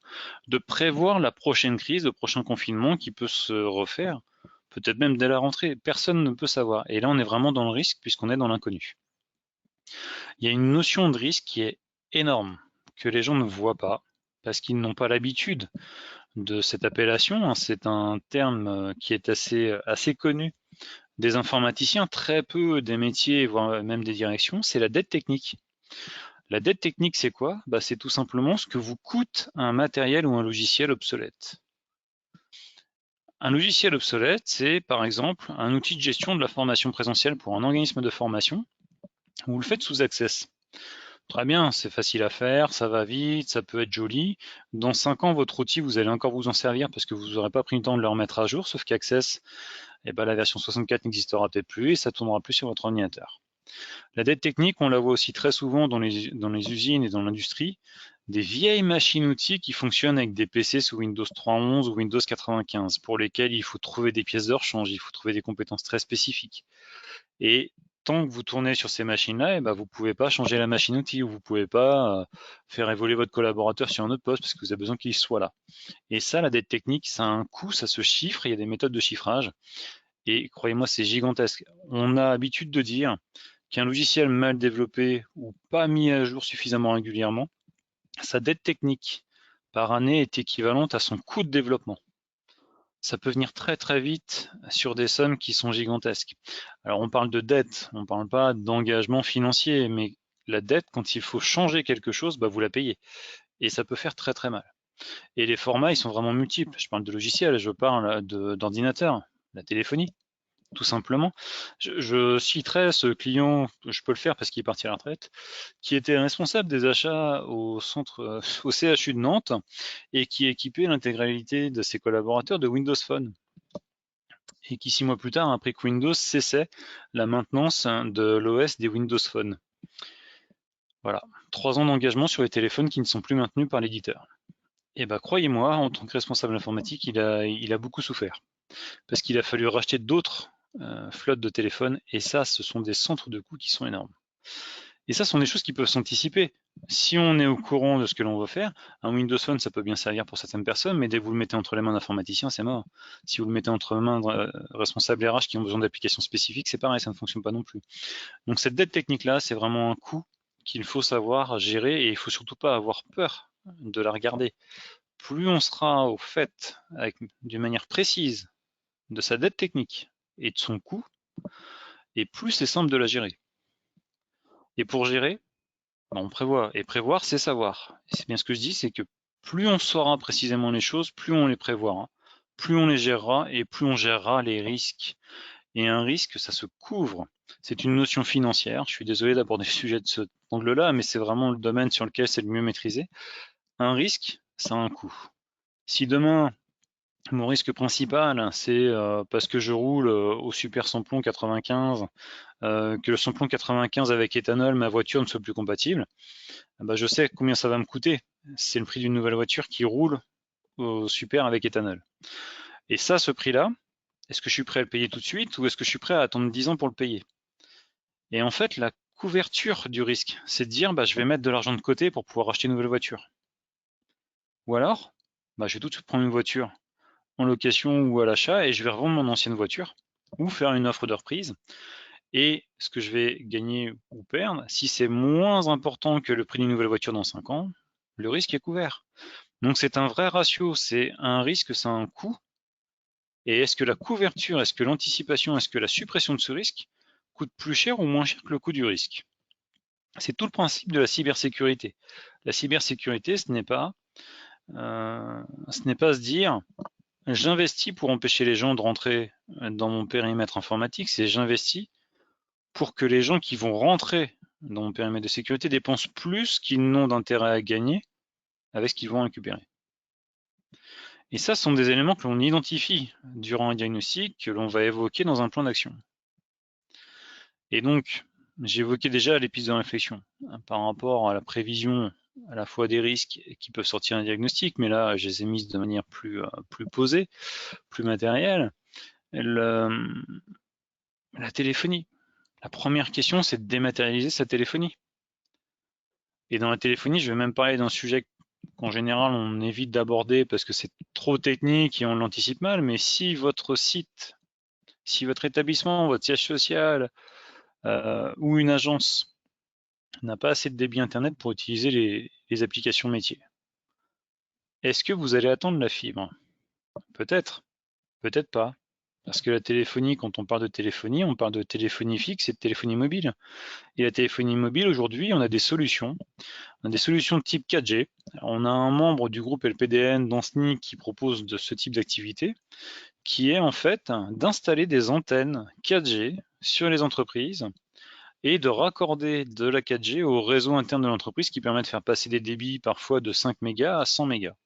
S1: de prévoir la prochaine crise, le prochain confinement qui peut se refaire, peut-être même dès la rentrée. Personne ne peut savoir. Et là, on est vraiment dans le risque puisqu'on est dans l'inconnu. Il y a une notion de risque qui est énorme, que les gens ne voient pas, parce qu'ils n'ont pas l'habitude de cette appellation. C'est un terme qui est assez connu des informaticiens, très peu des métiers, voire même des directions, c'est la dette technique. La dette technique, c'est quoi? C'est tout simplement ce que vous coûte un matériel ou un logiciel obsolète. Un logiciel obsolète, c'est par exemple un outil de gestion de la formation présentielle pour un organisme de formation. Vous le faites sous Access. Très bien, c'est facile à faire, ça va vite, ça peut être joli. Dans 5 ans, votre outil, vous allez encore vous en servir parce que vous n'aurez pas pris le temps de le remettre à jour, sauf qu'Access, la version 64 n'existera peut-être plus et ça tournera plus sur votre ordinateur. La dette technique, on la voit aussi très souvent dans les usines et dans l'industrie. Des vieilles machines-outils qui fonctionnent avec des PC sous Windows 3.11 ou Windows 95, pour lesquels il faut trouver des pièces de rechange, il faut trouver des compétences très spécifiques. Et tant que vous tournez sur ces machines-là, vous ne pouvez pas changer la machine-outil, ou vous ne pouvez pas faire évoluer votre collaborateur sur un autre poste parce que vous avez besoin qu'il soit là. Et ça, la dette technique, ça a un coût, ça se chiffre, il y a des méthodes de chiffrage. Et croyez-moi, c'est gigantesque. On a l'habitude de dire qu'un logiciel mal développé ou pas mis à jour suffisamment régulièrement, sa dette technique par année est équivalente à son coût de développement. Ça peut venir très très vite sur des sommes qui sont gigantesques. Alors on parle de dette, on ne parle pas d'engagement financier, mais la dette, quand il faut changer quelque chose, vous la payez. Et ça peut faire très très mal. Et les formats, ils sont vraiment multiples. Je parle de logiciels, je parle d'ordinateur, la téléphonie, tout simplement. Je citerai ce client, je peux le faire parce qu'il est parti à la retraite, qui était responsable des achats au CHU de Nantes et qui équipait l'intégralité de ses collaborateurs de Windows Phone. Et qui 6 mois plus tard a appris que Windows cessait la maintenance de l'OS des Windows Phone. Voilà, 3 ans d'engagement sur les téléphones qui ne sont plus maintenus par l'éditeur. Et croyez-moi, en tant que responsable informatique, il a beaucoup souffert. Parce qu'il a fallu racheter d'autres flottes de téléphones, et ça, ce sont des centres de coûts qui sont énormes. Et ça, ce sont des choses qui peuvent s'anticiper. Si on est au courant de ce que l'on veut faire, un Windows Phone, ça peut bien servir pour certaines personnes, mais dès que vous le mettez entre les mains d'informaticiens, c'est mort. Si vous le mettez entre les mains de responsables RH qui ont besoin d'applications spécifiques, c'est pareil, ça ne fonctionne pas non plus. Donc cette dette technique-là, c'est vraiment un coût qu'il faut savoir gérer et il ne faut surtout pas avoir peur de la regarder. Plus on sera au fait, d'une manière précise, de sa dette technique et de son coût, et plus c'est simple de la gérer. Et pour gérer, on prévoit. Et prévoir, c'est savoir. Et c'est bien ce que je dis, c'est que plus on saura précisément les choses, plus on les prévoira, plus on les gérera et plus on gérera les risques. Et un risque, ça se couvre. C'est une notion financière. Je suis désolé d'aborder le sujet de cet angle-là, mais c'est vraiment le domaine sur lequel c'est le mieux maîtrisé. Un risque, ça a un coût. Si demain, mon risque principal, c'est parce que je roule au super samplon 95, que le samplon 95 avec éthanol, ma voiture ne soit plus compatible, je sais combien ça va me coûter. C'est le prix d'une nouvelle voiture qui roule au super avec éthanol. Et ça, ce prix-là, est-ce que je suis prêt à le payer tout de suite ou est-ce que je suis prêt à attendre 10 ans pour le payer? Et en fait, la couverture du risque, c'est de dire je vais mettre de l'argent de côté pour pouvoir acheter une nouvelle voiture. Ou alors, je vais tout de suite prendre une voiture en location ou à l'achat et je vais revendre mon ancienne voiture ou faire une offre de reprise. Et ce que je vais gagner ou perdre, si c'est moins important que le prix d'une nouvelle voiture dans 5 ans, le risque est couvert. Donc c'est un vrai ratio, c'est un risque, c'est un coût. Et est-ce que la couverture, est-ce que l'anticipation, est-ce que la suppression de ce risque coûte plus cher ou moins cher que le coût du risque? C'est tout le principe de la cybersécurité. La cybersécurité, ce n'est pas se dire j'investis pour empêcher les gens de rentrer dans mon périmètre informatique, c'est j'investis pour que les gens qui vont rentrer dans mon périmètre de sécurité dépensent plus qu'ils n'ont d'intérêt à gagner avec ce qu'ils vont récupérer. Et ça, ce sont des éléments que l'on identifie durant un diagnostic, que l'on va évoquer dans un plan d'action. Et donc, j'ai évoqué déjà les pistes de réflexion par rapport à la prévision à la fois des risques qui peuvent sortir d'un diagnostic, mais là, je les ai mises de manière plus posée, plus matérielle. La téléphonie. La première question, c'est de dématérialiser sa téléphonie. Et dans la téléphonie, je vais même parler d'un sujet qu'en général, on évite d'aborder parce que c'est trop technique et on l'anticipe mal, mais si votre site, si votre établissement, votre siège social ou une agence n'a pas assez de débit Internet pour utiliser les applications métiers, est-ce que vous allez attendre la fibre? Peut-être, peut-être pas. Parce que la téléphonie, quand on parle de téléphonie fixe et de téléphonie mobile. Et la téléphonie mobile, aujourd'hui, on a des solutions. On a des solutions de type 4G. On a un membre du groupe LPDN dans SNI qui propose de ce type d'activité, qui est en fait d'installer des antennes 4G sur les entreprises et de raccorder de la 4G au réseau interne de l'entreprise qui permet de faire passer des débits parfois de 5 mégas à 100 mégas.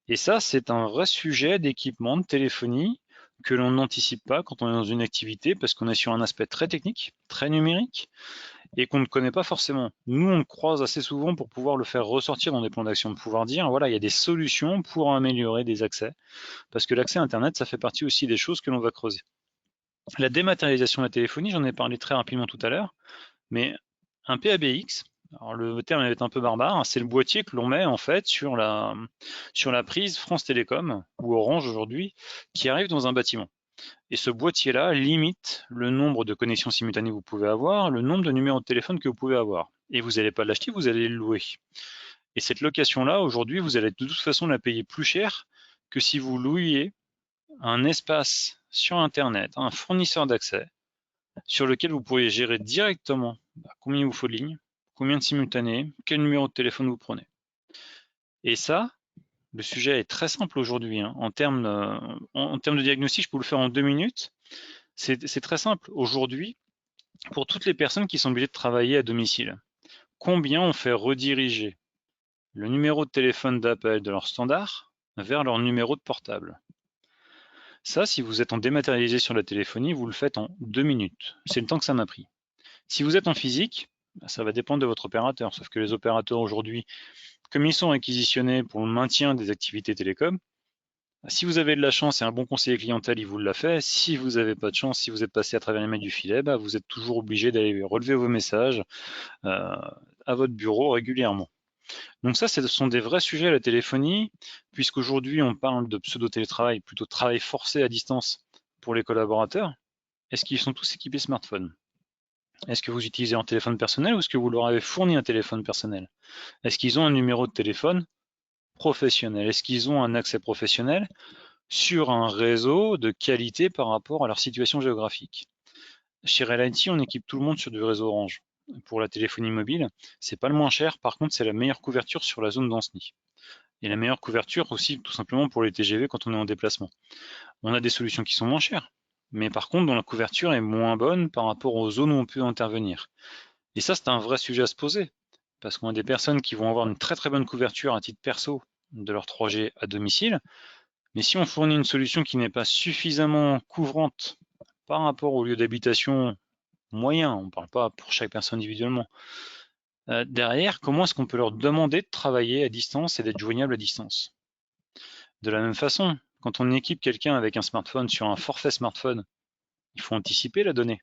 S1: Et ça, c'est un vrai sujet d'équipement de téléphonie que l'on n'anticipe pas quand on est dans une activité parce qu'on est sur un aspect très technique, très numérique et qu'on ne connaît pas forcément. Nous, on le croise assez souvent pour pouvoir le faire ressortir dans des plans d'action, de pouvoir dire, voilà, il y a des solutions pour améliorer des accès, parce que l'accès à Internet, ça fait partie aussi des choses que l'on va creuser. La dématérialisation de la téléphonie, j'en ai parlé très rapidement tout à l'heure, mais un PABX, alors le terme est un peu barbare, c'est le boîtier que l'on met en fait sur la prise France Télécom, ou Orange aujourd'hui, qui arrive dans un bâtiment. Et ce boîtier-là limite le nombre de connexions simultanées que vous pouvez avoir, le nombre de numéros de téléphone que vous pouvez avoir. Et vous n'allez pas l'acheter, vous allez le louer. Et cette location-là, aujourd'hui, vous allez de toute façon la payer plus cher que si vous louiez un espace sur Internet, un fournisseur d'accès, sur lequel vous pourriez gérer directement combien il vous faut de lignes, combien de simultanés, quel numéro de téléphone vous prenez. Et ça, le sujet est très simple aujourd'hui. En termes de diagnostic, je peux le faire en 2 minutes. C'est très simple. Aujourd'hui, pour toutes les personnes qui sont obligées de travailler à domicile, combien on fait rediriger le numéro de téléphone d'appel de leur standard vers leur numéro de portable? Ça, si vous êtes en dématérialisé sur la téléphonie, vous le faites en 2 minutes. C'est le temps que ça m'a pris. Si vous êtes en physique, ça va dépendre de votre opérateur. Sauf que les opérateurs aujourd'hui, comme ils sont réquisitionnés pour le maintien des activités télécom, si vous avez de la chance et un bon conseiller clientèle, il vous l'a fait. Si vous n'avez pas de chance, si vous êtes passé à travers les mailles du filet, vous êtes toujours obligé d'aller relever vos messages à votre bureau régulièrement. Donc ça, ce sont des vrais sujets à la téléphonie, puisqu'aujourd'hui on parle de pseudo-télétravail, plutôt travail forcé à distance pour les collaborateurs. Est-ce qu'ils sont tous équipés smartphone? Est-ce que vous utilisez un téléphone personnel ou est-ce que vous leur avez fourni un téléphone personnel? Est-ce qu'ils ont un numéro de téléphone professionnel? Est-ce qu'ils ont un accès professionnel sur un réseau de qualité par rapport à leur situation géographique? Chez RelIT, on équipe tout le monde sur du réseau Orange. Pour la téléphonie mobile, c'est pas le moins cher, par contre, c'est la meilleure couverture sur la zone d'Anceny. Et la meilleure couverture aussi, tout simplement pour les TGV quand on est en déplacement. On a des solutions qui sont moins chères, mais par contre, dont la couverture est moins bonne par rapport aux zones où on peut intervenir. Et ça, c'est un vrai sujet à se poser, parce qu'on a des personnes qui vont avoir une très très bonne couverture à titre perso de leur 3G à domicile, mais si on fournit une solution qui n'est pas suffisamment couvrante par rapport au lieu d'habitation moyen, on ne parle pas pour chaque personne individuellement, derrière, comment est-ce qu'on peut leur demander de travailler à distance et d'être joignable à distance? De la même façon, quand on équipe quelqu'un avec un smartphone sur un forfait smartphone, il faut anticiper la donnée.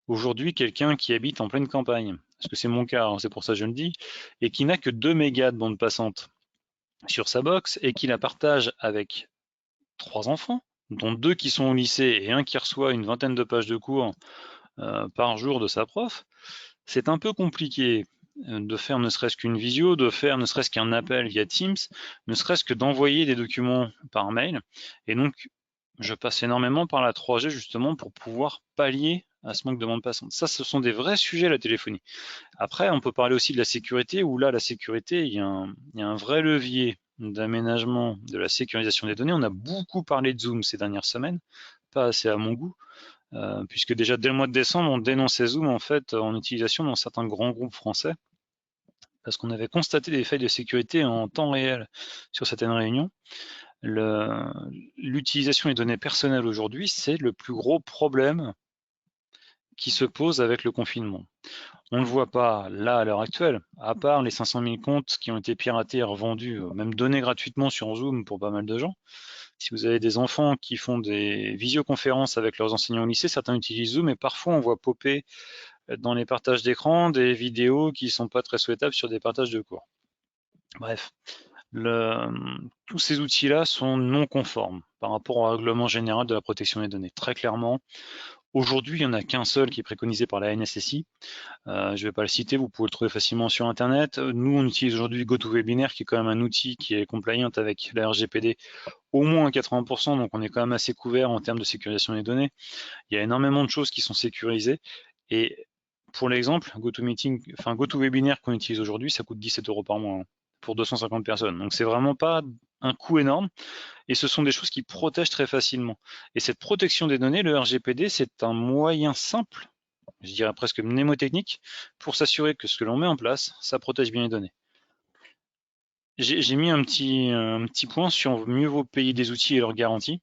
S1: Aujourd'hui, quelqu'un qui habite en pleine campagne, parce que c'est mon cas, c'est pour ça que je le dis, et qui n'a que 2 mégas de bande passante sur sa box et qui la partage avec 3 enfants, dont 2 qui sont au lycée et un qui reçoit une vingtaine de pages de cours par jour de sa prof, c'est un peu compliqué de faire ne serait-ce qu'une visio, de faire ne serait-ce qu'un appel via Teams, ne serait-ce que d'envoyer des documents par mail. Et donc, je passe énormément par la 3G justement pour pouvoir pallier à ce manque de bande passante. Ça, ce sont des vrais sujets, la téléphonie. Après, on peut parler aussi de la sécurité, où là, la sécurité, il y a un vrai levier d'aménagement de la sécurisation des données. On a beaucoup parlé de Zoom ces dernières semaines, pas assez à mon goût, puisque déjà dès le mois de décembre, on dénonçait Zoom en fait en utilisation dans certains grands groupes français, parce qu'on avait constaté des failles de sécurité en temps réel sur certaines réunions. L'utilisation des données personnelles aujourd'hui, c'est le plus gros problème qui se pose avec le confinement. On ne le voit pas là à l'heure actuelle, à part les 500 000 comptes qui ont été piratés et revendus, même donnés gratuitement sur Zoom pour pas mal de gens. Si vous avez des enfants qui font des visioconférences avec leurs enseignants au lycée, certains utilisent Zoom et parfois on voit popper dans les partages d'écran des vidéos qui ne sont pas très souhaitables sur des partages de cours. Bref, tous ces outils-là sont non conformes par rapport au règlement général de la protection des données. Très clairement, Aujourd'hui, il n'y en a qu'un seul qui est préconisé par la NSSI. Je ne vais pas le citer, vous pouvez le trouver facilement sur Internet. Nous, on utilise aujourd'hui GoToWebinar, qui est quand même un outil qui est compliant avec la RGPD au moins à 80%, donc on est quand même assez couvert en termes de sécurisation des données. Il y a énormément de choses qui sont sécurisées. Et pour l'exemple, GoToWebinar qu'on utilise aujourd'hui, ça coûte 17 € par mois, hein, pour 250 personnes. Donc c'est vraiment pas un coût énorme. Et ce sont des choses qui protègent très facilement. Et cette protection des données, le RGPD, c'est un moyen simple, je dirais presque mnémotechnique, pour s'assurer que ce que l'on met en place, ça protège bien les données. J'ai mis un petit point sur mieux vaut payer des outils et leurs garanties.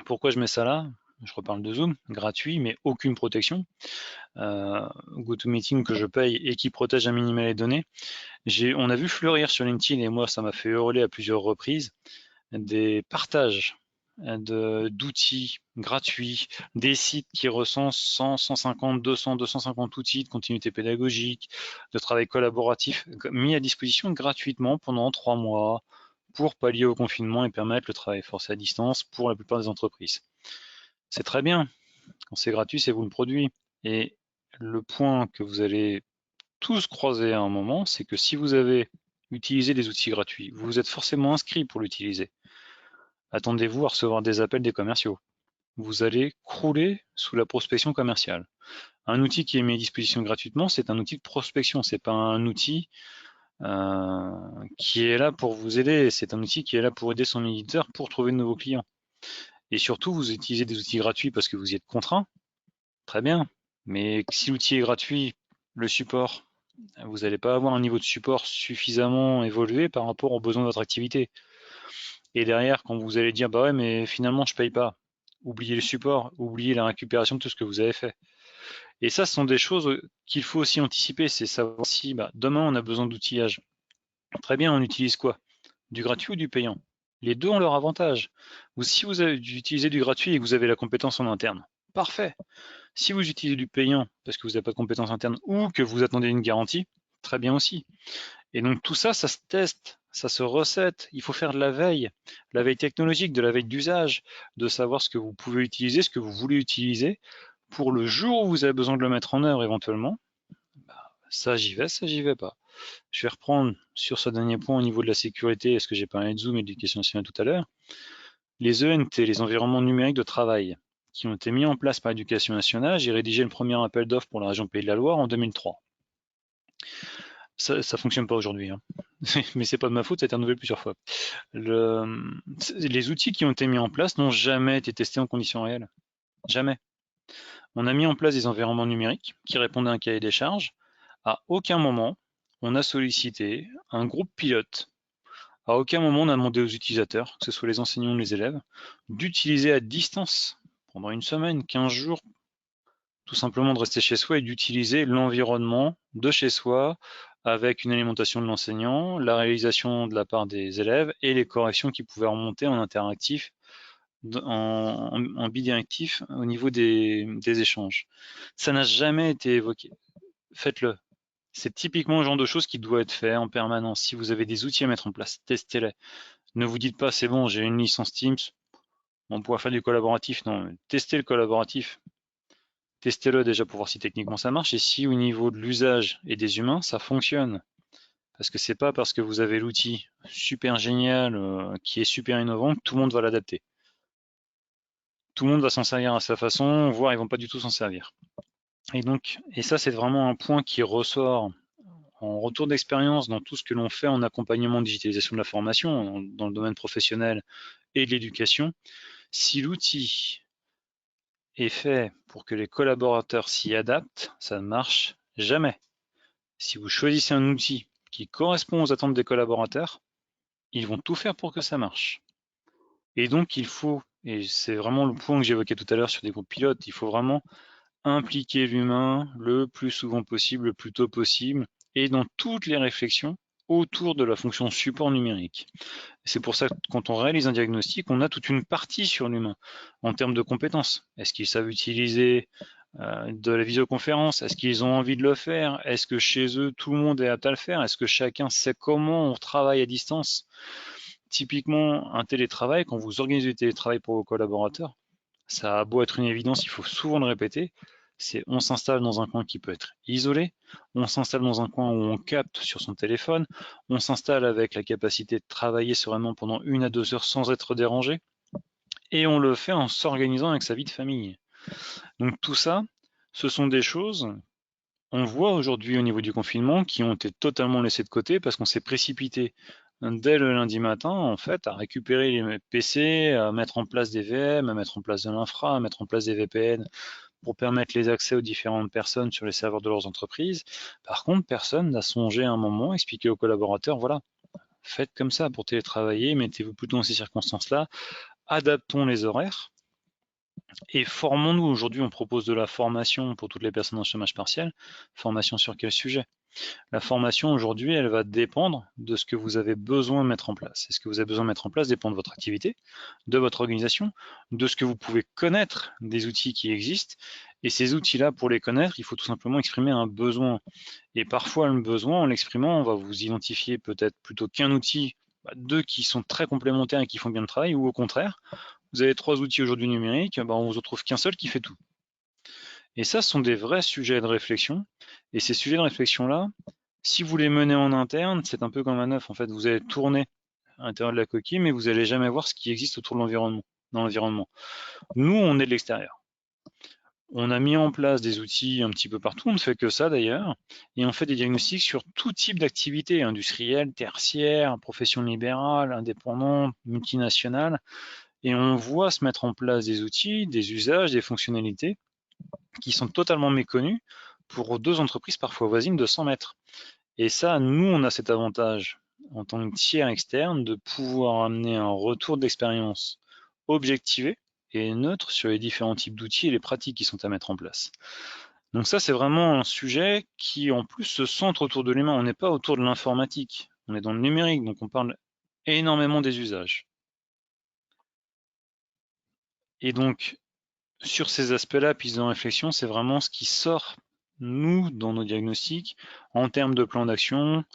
S1: Pourquoi je mets ça là? Je reparle de Zoom, gratuit, mais aucune protection. GoToMeeting que je paye et qui protège un minimum les données. On a vu fleurir sur LinkedIn, et moi ça m'a fait hurler à plusieurs reprises, des partages d'outils gratuits, des sites qui recensent 100, 150, 200, 250 outils de continuité pédagogique, de travail collaboratif, mis à disposition gratuitement pendant 3 mois pour pallier au confinement et permettre le travail forcé à distance pour la plupart des entreprises. C'est très bien. Quand c'est gratuit, c'est vous le produit. Et le point que vous allez tous croiser à un moment, c'est que si vous avez utilisé des outils gratuits, vous vous êtes forcément inscrit pour l'utiliser. Attendez-vous à recevoir des appels des commerciaux. Vous allez crouler sous la prospection commerciale. Un outil qui est mis à disposition gratuitement, c'est un outil de prospection, c'est pas un outil qui est là pour vous aider, c'est un outil qui est là pour aider son éditeur pour trouver de nouveaux clients. Et surtout, vous utilisez des outils gratuits parce que vous y êtes contraint, très bien. Mais si l'outil est gratuit, le support, vous n'allez pas avoir un niveau de support suffisamment évolué par rapport aux besoins de votre activité. Et derrière, quand vous allez dire, bah ouais, mais finalement, je paye pas, oubliez le support, oubliez la récupération de tout ce que vous avez fait. Et ça, ce sont des choses qu'il faut aussi anticiper, c'est savoir si demain, on a besoin d'outillage. Très bien, on utilise quoi? Du gratuit ou du payant? Les deux ont leur avantage. Si vous utilisez du gratuit et que vous avez la compétence en interne, parfait. Si vous utilisez du payant parce que vous n'avez pas de compétences internes ou que vous attendez une garantie, très bien aussi. Et donc tout ça, ça se teste, ça se recette. Il faut faire de la veille technologique, de la veille d'usage, de savoir ce que vous pouvez utiliser, ce que vous voulez utiliser, pour le jour où vous avez besoin de le mettre en œuvre éventuellement. Ça j'y vais pas. Je vais reprendre sur ce dernier point au niveau de la sécurité, est-ce que j'ai parlé de Zoom et de l'éducation nationale tout à l'heure. Les ENT, les environnements numériques de travail, qui ont été mis en place par l'éducation nationale, j'ai rédigé le premier appel d'offres pour la région Pays de la Loire en 2003. Ça ne fonctionne pas aujourd'hui, hein. Mais c'est pas de ma faute, ça a été renouvelé plusieurs fois. Les outils qui ont été mis en place n'ont jamais été testés en conditions réelles. Jamais. On a mis en place des environnements numériques qui répondent à un cahier des charges. À aucun moment, on a sollicité un groupe pilote. À aucun moment, on a demandé aux utilisateurs, que ce soit les enseignants ou les élèves, d'utiliser à distance pendant une semaine, 15 jours, tout simplement de rester chez soi et d'utiliser l'environnement de chez soi avec une alimentation de l'enseignant, la réalisation de la part des élèves et les corrections qui pouvaient remonter en interactif, en bidirectif au niveau des échanges. Ça n'a jamais été évoqué. Faites-le. C'est typiquement le genre de choses qui doit être fait en permanence. Si vous avez des outils à mettre en place, testez-les. Ne vous dites pas, c'est bon, j'ai une licence Teams, on pourra faire du collaboratif. Non, testez le collaboratif. Testez-le déjà pour voir si techniquement ça marche et si au niveau de l'usage et des humains, ça fonctionne. Parce que c'est pas parce que vous avez l'outil super génial, qui est super innovant, que tout le monde va l'adapter. Tout le monde va s'en servir à sa façon, voire ils vont pas du tout s'en servir. Et ça c'est vraiment un point qui ressort en retour d'expérience dans tout ce que l'on fait en accompagnement de digitalisation de la formation, dans le domaine professionnel et de l'éducation. Si l'outil est fait pour que les collaborateurs s'y adaptent, ça ne marche jamais. Si vous choisissez un outil qui correspond aux attentes des collaborateurs, ils vont tout faire pour que ça marche. Et donc il faut, et c'est vraiment le point que j'évoquais tout à l'heure sur des groupes pilotes, il faut vraiment impliquer l'humain le plus souvent possible, le plus tôt possible, et dans toutes les réflexions autour de la fonction support numérique. C'est pour ça que quand on réalise un diagnostic, on a toute une partie sur l'humain en termes de compétences. Est-ce qu'ils savent utiliser de la visioconférence? Est-ce qu'ils ont envie de le faire? Est-ce que chez eux, tout le monde est apte à le faire? Est-ce que chacun sait comment on travaille à distance? Typiquement, un télétravail, quand vous organisez du télétravail pour vos collaborateurs, ça a beau être une évidence, il faut souvent le répéter, c'est on s'installe dans un coin qui peut être isolé, on s'installe dans un coin où on capte sur son téléphone, on s'installe avec la capacité de travailler sereinement pendant 1 à 2 heures sans être dérangé, et on le fait en s'organisant avec sa vie de famille. Donc tout ça, ce sont des choses, on voit aujourd'hui au niveau du confinement, qui ont été totalement laissées de côté parce qu'on s'est précipité dès le lundi matin, en fait, à récupérer les PC, à mettre en place des VM, à mettre en place de l'infra, à mettre en place des VPN pour permettre les accès aux différentes personnes sur les serveurs de leurs entreprises. Par contre, personne n'a songé à un moment à expliquer aux collaborateurs, voilà, faites comme ça pour télétravailler, mettez-vous plutôt dans ces circonstances-là, adaptons les horaires et formons-nous. Aujourd'hui, on propose de la formation pour toutes les personnes en chômage partiel. Formation sur quel sujet? La formation aujourd'hui, elle va dépendre de ce que vous avez besoin de mettre en place. Et ce que vous avez besoin de mettre en place dépend de votre activité, de votre organisation, de ce que vous pouvez connaître des outils qui existent. Et ces outils-là, pour les connaître, il faut tout simplement exprimer un besoin. Et parfois, le besoin, en l'exprimant, on va vous identifier peut-être plutôt qu'un outil, deux qui sont très complémentaires et qui font bien le travail, ou au contraire, vous avez 3 outils aujourd'hui numériques, on vous en trouve qu'un seul qui fait tout. Et ça, ce sont des vrais sujets de réflexion. Et ces sujets de réflexion-là, si vous les menez en interne, c'est un peu comme un œuf. En fait, vous allez tourner à l'intérieur de la coquille, mais vous n'allez jamais voir ce qui existe autour de l'environnement, dans l'environnement. Nous, on est de l'extérieur. On a mis en place des outils un petit peu partout, on ne fait que ça d'ailleurs, et on fait des diagnostics sur tout type d'activité, industrielle, tertiaire, profession libérale, indépendante, multinationale, et on voit se mettre en place des outils, des usages, des fonctionnalités qui sont totalement méconnus pour 2 entreprises parfois voisines de 100 mètres. Et ça, nous, on a cet avantage en tant que tiers externe de pouvoir amener un retour d'expérience objectivé et neutre sur les différents types d'outils et les pratiques qui sont à mettre en place. Donc ça, c'est vraiment un sujet qui, en plus, se centre autour de l'humain. On n'est pas autour de l'informatique, on est dans le numérique, donc on parle énormément des usages. Et donc, sur ces aspects-là, piste de réflexion, c'est vraiment ce qui sort, nous, dans nos diagnostics, en termes de plan d'action.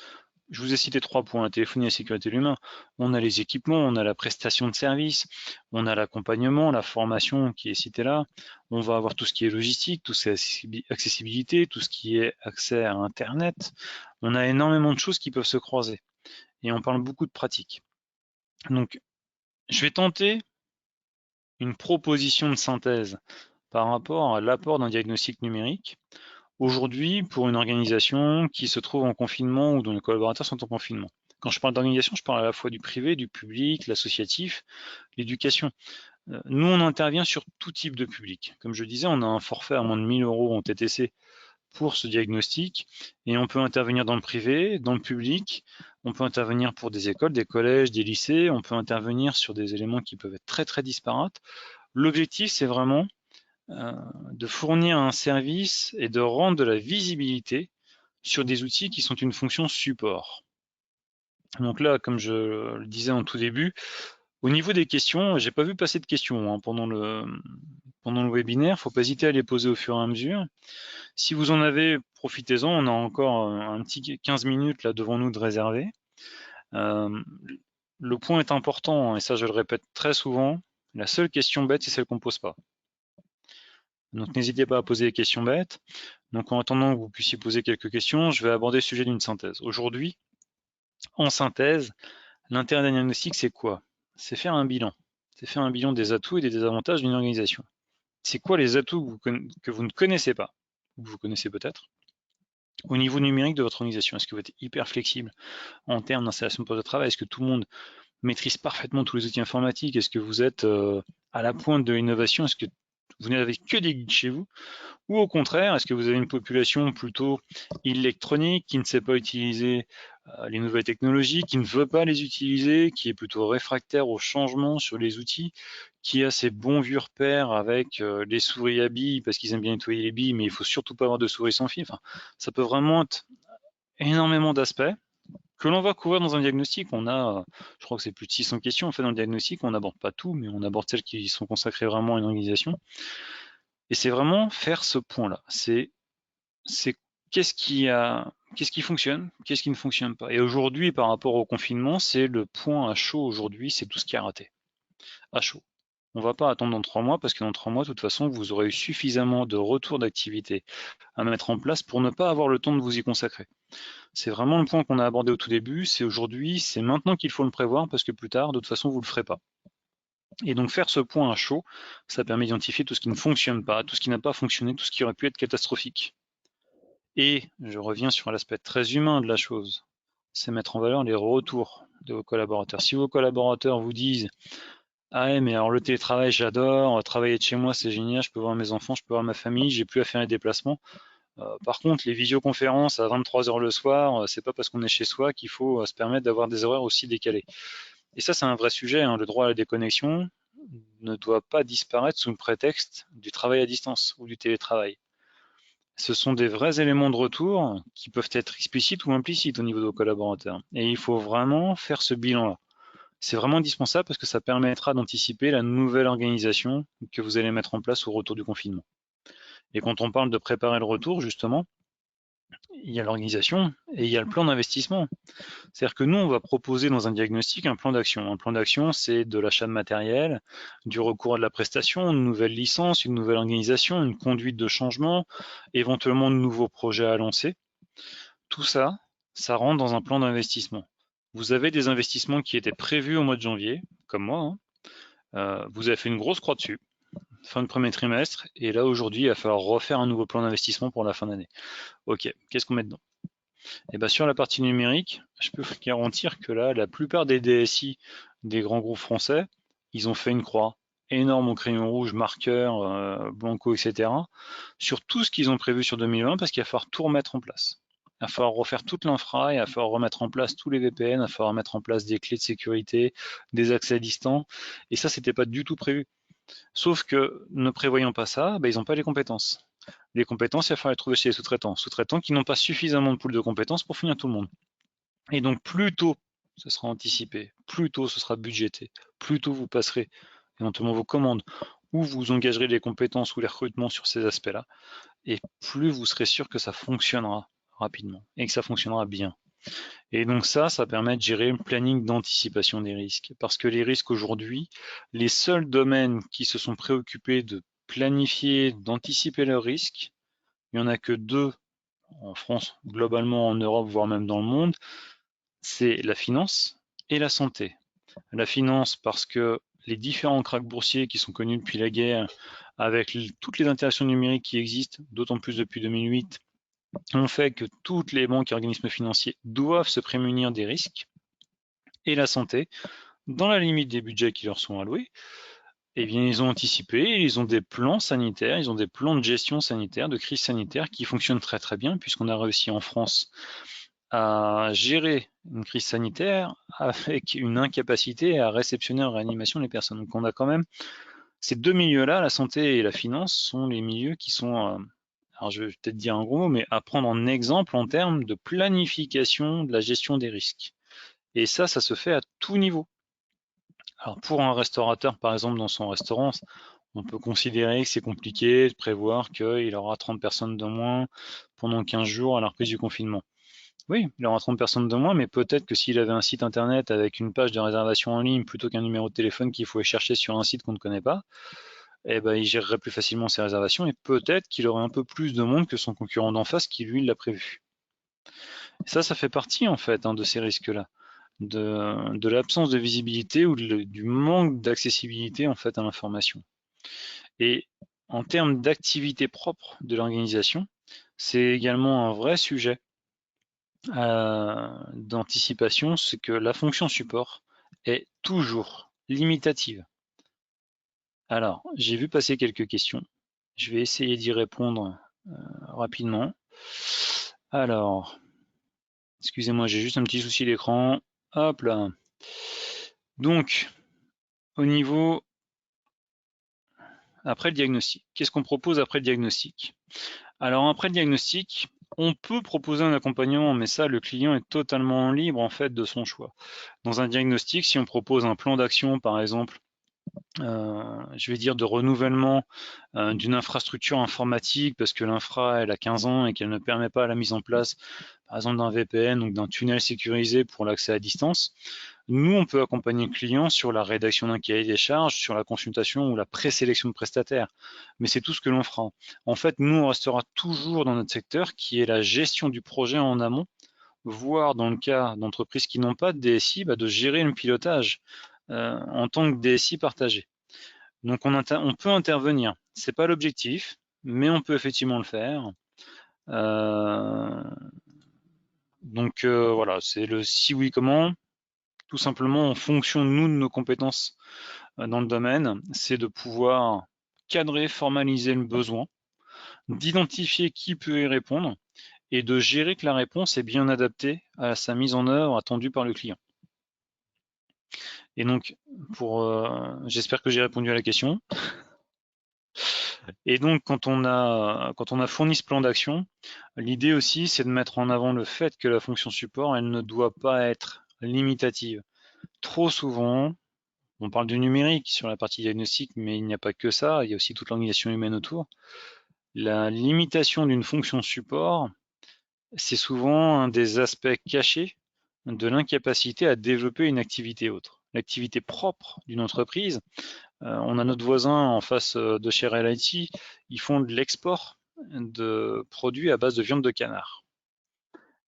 S1: Je vous ai cité 3 points, la téléphonie et la sécurité de l'humain. On a les équipements, on a la prestation de service, on a l'accompagnement, la formation qui est citée là. On va avoir tout ce qui est logistique, tout ce qui est accessibilité, tout ce qui est accès à Internet. On a énormément de choses qui peuvent se croiser. Et on parle beaucoup de pratiques. Donc, je vais tenter une proposition de synthèse par rapport à l'apport d'un diagnostic numérique aujourd'hui pour une organisation qui se trouve en confinement ou dont les collaborateurs sont en confinement. Quand je parle d'organisation, je parle à la fois du privé, du public, l'associatif, l'éducation. Nous, on intervient sur tout type de public. Comme je disais, on a un forfait à moins de 1 000 € en TTC pour ce diagnostic et on peut intervenir dans le privé, dans le public, on peut intervenir pour des écoles, des collèges, des lycées, on peut intervenir sur des éléments qui peuvent être très très disparates. L'objectif, c'est vraiment de fournir un service et de rendre de la visibilité sur des outils qui sont une fonction support. Donc là, comme je le disais en tout début, au niveau des questions, j'ai pas vu passer de questions pendant le webinaire, il ne faut pas hésiter à les poser au fur et à mesure. Si vous en avez, profitez-en, on a encore un petit 15 minutes là devant nous de réserver. Le point est important, et ça je le répète très souvent, la seule question bête, c'est celle qu'on ne pose pas. Donc n'hésitez pas à poser des questions bêtes. Donc en attendant que vous puissiez poser quelques questions, je vais aborder le sujet d'une synthèse. Aujourd'hui, en synthèse, l'intérêt d'un diagnostic, c'est quoi? C'est faire un bilan. C'est faire un bilan des atouts et des désavantages d'une organisation. C'est quoi les atouts que vous ne connaissez pas, ou que vous connaissez peut-être, au niveau numérique de votre organisation? Est-ce que vous êtes hyper flexible en termes d'installation de poste de travail? Est-ce que tout le monde maîtrise parfaitement tous les outils informatiques? Est-ce que vous êtes à la pointe de l'innovation? Est-ce que vous n'avez que des geeks chez vous? Ou au contraire, est-ce que vous avez une population plutôt électronique qui ne sait pas utiliser les nouvelles technologies, qui ne veut pas les utiliser, qui est plutôt réfractaire au changement sur les outils, qui a ses bons vieux repères avec les souris à billes parce qu'ils aiment bien nettoyer les billes, mais il faut surtout pas avoir de souris sans fil. Enfin, ça peut vraiment être énormément d'aspects que l'on va couvrir dans un diagnostic. On a, je crois que c'est plus de 600 questions en fait dans le diagnostic. On n'aborde pas tout, mais on aborde celles qui sont consacrées vraiment à une organisation. Et c'est vraiment faire ce point-là. C'est qu'est-ce qui fonctionne, qu'est-ce qui ne fonctionne pas. Et aujourd'hui, par rapport au confinement, c'est le point à chaud aujourd'hui, c'est tout ce qui a raté. À chaud. On ne va pas attendre dans 3 mois parce que dans 3 mois, de toute façon, vous aurez eu suffisamment de retours d'activité à mettre en place pour ne pas avoir le temps de vous y consacrer. C'est vraiment le point qu'on a abordé au tout début, c'est aujourd'hui, c'est maintenant qu'il faut le prévoir parce que plus tard, de toute façon, vous ne le ferez pas. Et donc faire ce point à chaud, ça permet d'identifier tout ce qui ne fonctionne pas, tout ce qui n'a pas fonctionné, tout ce qui aurait pu être catastrophique. Et je reviens sur l'aspect très humain de la chose, c'est mettre en valeur les retours de vos collaborateurs. Si vos collaborateurs vous disent « Ah ouais, mais alors le télétravail, j'adore, travailler de chez moi, c'est génial, je peux voir mes enfants, je peux voir ma famille, j'ai plus à faire les déplacements. Par contre, les visioconférences à 23h le soir, c'est pas parce qu'on est chez soi qu'il faut se permettre d'avoir des horaires aussi décalés. » Et ça, c'est un vrai sujet, hein. Le droit à la déconnexion ne doit pas disparaître sous le prétexte du travail à distance ou du télétravail. Ce sont des vrais éléments de retour qui peuvent être explicites ou implicites au niveau de vos collaborateurs. Et il faut vraiment faire ce bilan-là. C'est vraiment indispensable parce que ça permettra d'anticiper la nouvelle organisation que vous allez mettre en place au retour du confinement. Et quand on parle de préparer le retour, justement, il y a l'organisation et il y a le plan d'investissement. C'est-à-dire que nous, on va proposer dans un diagnostic un plan d'action. Un plan d'action, c'est de l'achat de matériel, du recours à de la prestation, une nouvelle licence, une nouvelle organisation, une conduite de changement, éventuellement de nouveaux projets à lancer. Tout ça, ça rentre dans un plan d'investissement. Vous avez des investissements qui étaient prévus au mois de janvier, comme moi, hein. Vous avez fait une grosse croix dessus, fin de premier trimestre, et là aujourd'hui, il va falloir refaire un nouveau plan d'investissement pour la fin d'année. Ok, qu'est-ce qu'on met dedans? Et bien sur la partie numérique, je peux vous garantir que là, la plupart des DSI des grands groupes français, ils ont fait une croix énorme au crayon rouge, marqueur, blanco, etc. sur tout ce qu'ils ont prévu sur 2020 parce qu'il va falloir tout remettre en place. Il va falloir refaire toute l'infra, il va falloir remettre en place tous les VPN, il va falloir mettre en place des clés de sécurité, des accès à distance. Et ça, c'était pas du tout prévu. Sauf que, ne prévoyant pas ça, ils n'ont pas les compétences. Les compétences, il va falloir les trouver chez les sous-traitants. Sous-traitants qui n'ont pas suffisamment de poules de compétences pour finir tout le monde. Et donc, plus tôt ce sera anticipé, plus tôt ce sera budgété, plus tôt vous passerez éventuellement vos commandes, ou vous engagerez les compétences ou les recrutements sur ces aspects-là, et plus vous serez sûr que ça fonctionnera rapidement et que ça fonctionnera bien. Et donc ça permet de gérer le planning d'anticipation des risques. Parce que les risques aujourd'hui, les seuls domaines qui se sont préoccupés de planifier, d'anticiper leurs risques, il n'y en a que 2 en France, globalement en Europe, voire même dans le monde, c'est la finance et la santé. La finance parce que les différents cracks boursiers qui sont connus depuis la guerre, avec toutes les interactions numériques qui existent, d'autant plus depuis 2008, ont fait que toutes les banques et organismes financiers doivent se prémunir des risques. Et la santé, dans la limite des budgets qui leur sont alloués, eh bien, ils ont anticipé, ils ont des plans sanitaires, ils ont des plans de gestion sanitaire, de crise sanitaire qui fonctionnent très très bien, puisqu'on a réussi en France à gérer une crise sanitaire avec une incapacité à réceptionner en réanimation les personnes. Donc on a quand même ces 2 milieux-là, la santé et la finance, sont les milieux qui sont, alors je vais peut-être dire un gros mot, mais à prendre en exemple en termes de planification de la gestion des risques. Et ça se fait à tout niveau. Alors pour un restaurateur, par exemple, dans son restaurant, on peut considérer que c'est compliqué de prévoir qu'il aura 30 personnes de moins pendant 15 jours à la reprise du confinement. Oui, il aura 30 personnes de moins, mais peut-être que s'il avait un site internet avec une page de réservation en ligne plutôt qu'un numéro de téléphone qu'il faut chercher sur un site qu'on ne connaît pas, eh ben, il gérerait plus facilement ses réservations et peut-être qu'il aurait un peu plus de monde que son concurrent d'en face qui, lui, l'a prévu. Et ça fait partie, en fait, de ces risques-là, de l'absence de visibilité ou du manque d'accessibilité, en fait, à l'information. Et en termes d'activité propre de l'organisation, c'est également un vrai sujet d'anticipation, c'est que la fonction support est toujours limitative. Alors, j'ai vu passer quelques questions. Je vais essayer d'y répondre rapidement. Alors, excusez-moi, j'ai juste un petit souci d'écran. Hop là. Donc, au niveau après le diagnostic, qu'est-ce qu'on propose après le diagnostic? Alors, après le diagnostic, on peut proposer un accompagnement, mais ça, le client est totalement libre en fait de son choix. Dans un diagnostic, si on propose un plan d'action, par exemple, je vais dire de renouvellement d'une infrastructure informatique parce que l'infra elle a 15 ans et qu'elle ne permet pas la mise en place par exemple d'un VPN, donc d'un tunnel sécurisé pour l'accès à distance, Nous, on peut accompagner le client sur la rédaction d'un cahier des charges, sur la consultation ou la présélection de prestataires. Mais c'est tout ce que l'on fera. En fait, nous, on restera toujours dans notre secteur qui est la gestion du projet en amont, voire dans le cas d'entreprises qui n'ont pas de DSI, de gérer le pilotage en tant que DSI partagé. Donc on peut intervenir. C'est pas l'objectif, mais on peut effectivement le faire. Donc voilà, c'est le si oui comment. Tout simplement en fonction de nous, de nos compétences dans le domaine, c'est de pouvoir cadrer, formaliser le besoin, d'identifier qui peut y répondre et de gérer que la réponse est bien adaptée à sa mise en œuvre attendue par le client. Et donc, j'espère que j'ai répondu à la question. Et donc, quand on a fourni ce plan d'action, l'idée aussi, c'est de mettre en avant le fait que la fonction support, elle ne doit pas être limitative. Trop souvent, on parle du numérique sur la partie diagnostic, mais il n'y a pas que ça, il y a aussi toute l'organisation humaine autour. La limitation d'une fonction support, c'est souvent un des aspects cachés de l'incapacité à développer une activité autre. L'activité propre d'une entreprise, on a notre voisin en face de chez RLIT, ils font de l'export de produits à base de viande de canard.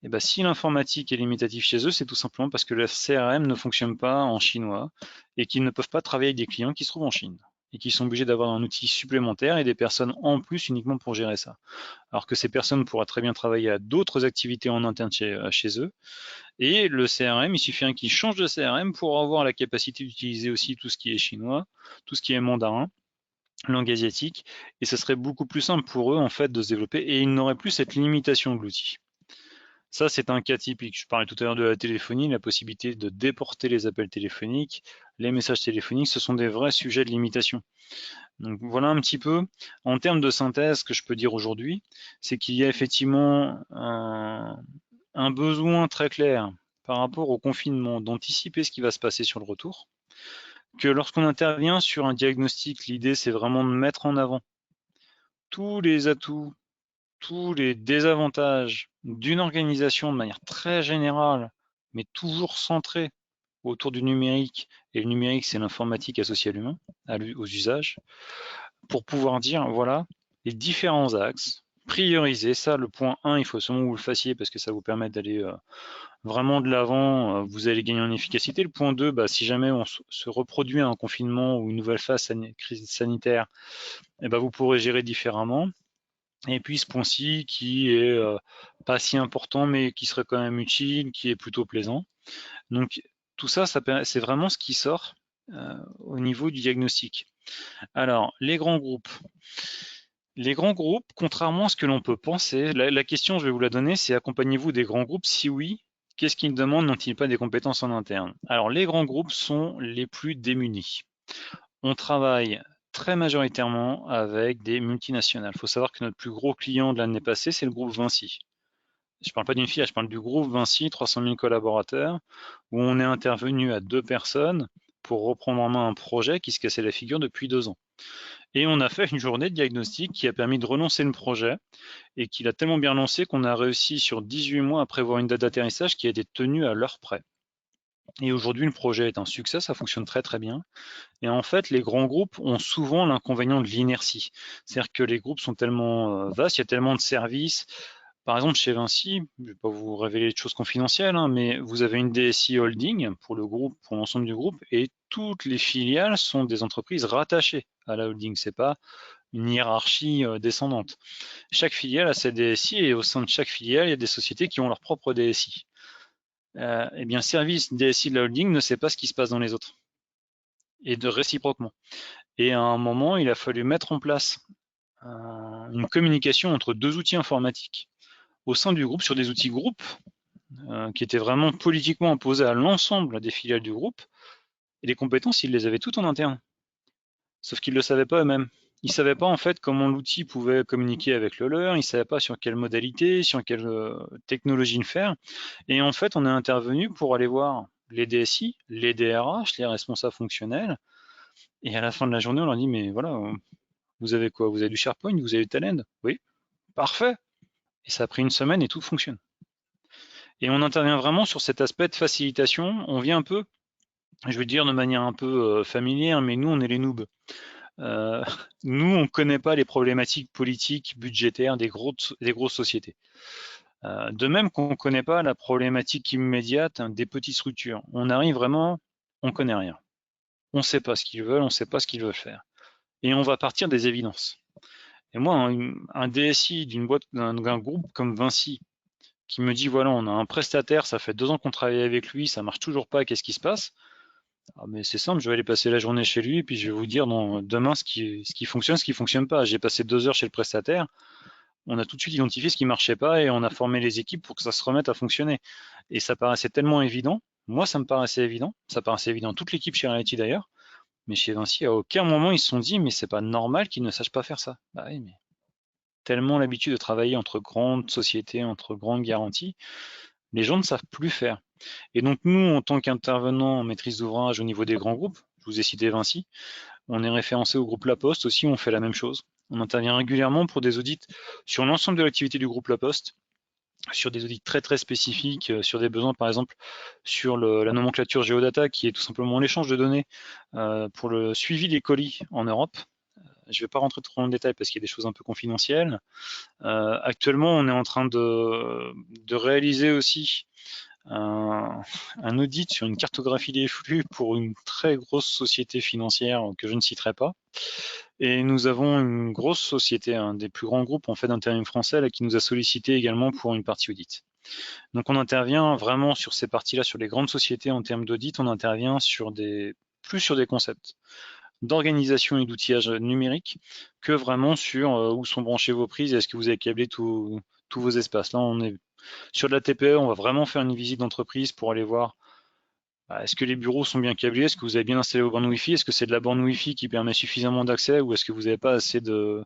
S1: Et ben, si l'informatique est limitative chez eux, c'est tout simplement parce que le CRM ne fonctionne pas en chinois et qu'ils ne peuvent pas travailler avec des clients qui se trouvent en Chine et qui sont obligés d'avoir un outil supplémentaire et des personnes en plus uniquement pour gérer ça. Alors que ces personnes pourraient très bien travailler à d'autres activités en interne chez eux. Et le CRM, il suffit qu'ils changent de CRM pour avoir la capacité d'utiliser aussi tout ce qui est chinois, tout ce qui est mandarin, langue asiatique, et ce serait beaucoup plus simple pour eux en fait de se développer et ils n'auraient plus cette limitation de l'outil. Ça, c'est un cas typique. Je parlais tout à l'heure de la téléphonie, la possibilité de déporter les appels téléphoniques, les messages téléphoniques, ce sont des vrais sujets de limitation. Donc voilà un petit peu, en termes de synthèse, ce que je peux dire aujourd'hui, c'est qu'il y a effectivement un besoin très clair par rapport au confinement d'anticiper ce qui va se passer sur le retour, que lorsqu'on intervient sur un diagnostic, l'idée c'est vraiment de mettre en avant tous les atouts, tous les désavantages d'une organisation de manière très générale, mais toujours centrée autour du numérique, et le numérique c'est l'informatique associée à l'humain, aux usages, pour pouvoir dire voilà les différents axes, prioriser ça, le point 1, il faut seulement que vous le fassiez parce que ça vous permet d'aller vraiment de l'avant, vous allez gagner en efficacité. Le point 2, si jamais on se reproduit un confinement ou une nouvelle phase crise sanitaire, vous pourrez gérer différemment. Et puis ce point-ci qui est pas si important mais qui serait quand même utile, qui est plutôt plaisant. Donc tout ça, c'est vraiment ce qui sort au niveau du diagnostic. Alors, les grands groupes. Les grands groupes, contrairement à ce que l'on peut penser, la question, je vais vous la donner, c'est accompagnez-vous des grands groupes? Si oui, qu'est-ce qu'ils demandent? N'ont-ils pas des compétences en interne? Alors, les grands groupes sont les plus démunis. On travaille très majoritairement avec des multinationales. Il faut savoir que notre plus gros client de l'année passée, c'est le groupe Vinci. Je ne parle pas d'une filiale, je parle du groupe Vinci, 300 000 collaborateurs, où on est intervenu à 2 personnes pour reprendre en main un projet qui se cassait la figure depuis 2 ans. Et on a fait une journée de diagnostic qui a permis de relancer le projet et qui l'a tellement bien lancé qu'on a réussi sur 18 mois à prévoir une date d'atterrissage qui a été tenue à l'heure près. Et aujourd'hui, le projet est un succès, ça fonctionne très très bien. Et en fait, les grands groupes ont souvent l'inconvénient de l'inertie. C'est-à-dire que les groupes sont tellement vastes, il y a tellement de services. Par exemple, chez Vinci, je ne vais pas vous révéler de choses confidentielles, mais vous avez une DSI holding pour le groupe, pour l'ensemble du groupe, et toutes les filiales sont des entreprises rattachées à la holding. C'est pas une hiérarchie descendante. Chaque filiale a sa DSI et au sein de chaque filiale, il y a des sociétés qui ont leur propre DSI. Eh bien, le service DSI de la holding ne sait pas ce qui se passe dans les autres, et de réciproquement. Et à un moment, il a fallu mettre en place une communication entre 2 outils informatiques au sein du groupe sur des outils groupes qui étaient vraiment politiquement imposés à l'ensemble des filiales du groupe. Et les compétences, ils les avaient toutes en interne. Sauf qu'ils ne le savaient pas eux-mêmes. Ils ne savaient pas en fait comment l'outil pouvait communiquer avec le leur, ils ne savaient pas sur quelle modalité, sur quelle technologie le faire. Et en fait, on est intervenu pour aller voir les DSI, les DRH, les responsables fonctionnels. Et à la fin de la journée, on leur dit, mais voilà, vous avez quoi? Vous avez du SharePoint? Vous avez du Talend? Oui, parfait. Et ça a pris une semaine et tout fonctionne. Et on intervient vraiment sur cet aspect de facilitation. On vient un peu je vais dire de manière un peu familière, mais nous, on est les noobs. Nous, on ne connaît pas les problématiques politiques, budgétaires des grosses sociétés. De même qu'on ne connaît pas la problématique immédiate des petites structures. On arrive vraiment, on ne connaît rien. On ne sait pas ce qu'ils veulent, on ne sait pas ce qu'ils veulent faire. Et on va partir des évidences. Et moi, un DSI d'une boîte, d'un groupe comme Vinci, qui me dit voilà, on a un prestataire, ça fait 2 ans qu'on travaille avec lui, ça marche toujours pas, qu'est-ce qui se passe? Ah, mais c'est simple, je vais aller passer la journée chez lui et puis je vais vous dire demain ce qui fonctionne, ce qui fonctionne pas. J'ai passé 2 heures chez le prestataire, on a tout de suite identifié ce qui marchait pas et on a formé les équipes pour que ça se remette à fonctionner. Et ça paraissait tellement évident. Moi, ça me paraissait évident. Ça paraissait évident. Toute l'équipe chez Reality d'ailleurs. Mais chez Vinci, à aucun moment ils se sont dit, mais c'est pas normal qu'ils ne sachent pas faire ça. Bah oui, mais tellement l'habitude de travailler entre grandes sociétés, entre grandes garanties, les gens ne savent plus faire. Et donc nous, en tant qu'intervenants en maîtrise d'ouvrage au niveau des grands groupes, je vous ai cité Vinci, on est référencé au groupe La Poste aussi, on fait la même chose. On intervient régulièrement pour des audits sur l'ensemble de l'activité du groupe La Poste, sur des audits très très spécifiques, sur des besoins par exemple sur la nomenclature Geodata qui est tout simplement l'échange de données pour le suivi des colis en Europe. Je ne vais pas rentrer trop dans le détail parce qu'il y a des choses un peu confidentielles. Actuellement, on est en train de réaliser aussi un audit sur une cartographie des flux pour une très grosse société financière que je ne citerai pas. Et nous avons une grosse société, un des plus grands groupes en fait d'intérim français, là, qui nous a sollicité également pour une partie audit. Donc on intervient vraiment sur ces parties-là, sur les grandes sociétés en termes d'audit, on intervient plus sur des concepts d'organisation et d'outillage numérique que vraiment sur où sont branchées vos prises et est-ce que vous avez câblé tous vos espaces. Là, on est sur de la TPE, on va vraiment faire une visite d'entreprise pour aller voir est-ce que les bureaux sont bien câblés, est-ce que vous avez bien installé vos bornes Wi-Fi, est-ce que c'est de la borne Wi-Fi qui permet suffisamment d'accès ou est-ce que vous n'avez pas assez de...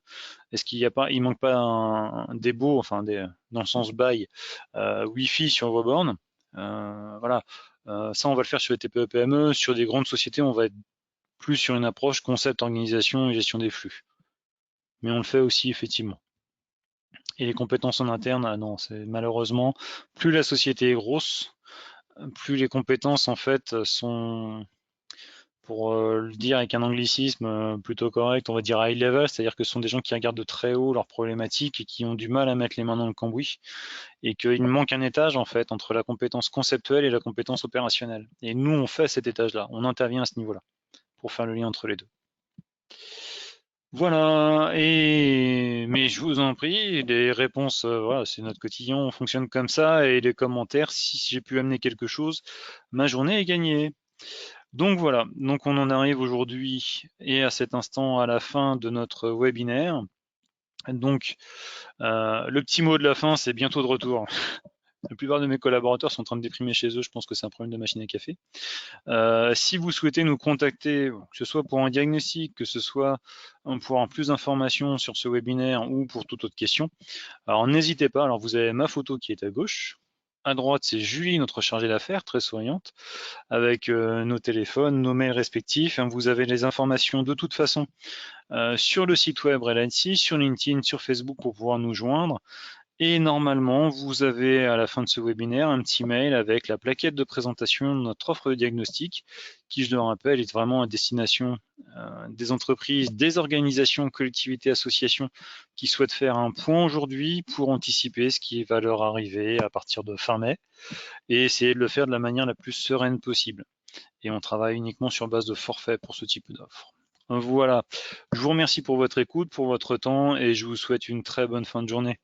S1: Est-ce qu'il n'y a pas, il manque pas des baux, enfin dans le sens bail, Wi-Fi sur vos bornes. Voilà. Ça, on va le faire sur les TPE PME. Sur des grandes sociétés, on va être plus sur une approche concept, organisation et gestion des flux. Mais on le fait aussi effectivement. Et les compétences en interne, ah non, c'est malheureusement, plus la société est grosse, plus les compétences en fait sont, pour le dire avec un anglicisme plutôt correct, on va dire high level, c'est-à-dire que ce sont des gens qui regardent de très haut leurs problématiques et qui ont du mal à mettre les mains dans le cambouis et qu'il manque un étage en fait entre la compétence conceptuelle et la compétence opérationnelle. Et nous, on fait cet étage-là, on intervient à ce niveau-là pour faire le lien entre les deux. Voilà, mais je vous en prie, les réponses, voilà, c'est notre quotidien, on fonctionne comme ça, et les commentaires, si j'ai pu amener quelque chose, ma journée est gagnée. Donc voilà, donc on en arrive aujourd'hui et à cet instant à la fin de notre webinaire. Donc le petit mot de la fin, c'est bientôt de retour. La plupart de mes collaborateurs sont en train de déprimer chez eux, je pense que c'est un problème de machine à café. Si vous souhaitez nous contacter, que ce soit pour un diagnostic, que ce soit pour avoir plus d'informations sur ce webinaire ou pour toute autre question, alors n'hésitez pas. Alors vous avez ma photo qui est à gauche. À droite, c'est Julie, notre chargée d'affaires, très souriante, avec nos téléphones, nos mails respectifs. Vous avez les informations de toute façon sur le site web RELANSI, sur LinkedIn, sur Facebook pour pouvoir nous joindre. Et normalement, vous avez à la fin de ce webinaire un petit mail avec la plaquette de présentation de notre offre de diagnostic qui, je le rappelle, est vraiment à destination des entreprises, des organisations, collectivités, associations qui souhaitent faire un point aujourd'hui pour anticiper ce qui va leur arriver à partir de fin mai et essayer de le faire de la manière la plus sereine possible. Et on travaille uniquement sur base de forfait pour ce type d'offre. Voilà, je vous remercie pour votre écoute, pour votre temps et je vous souhaite une très bonne fin de journée.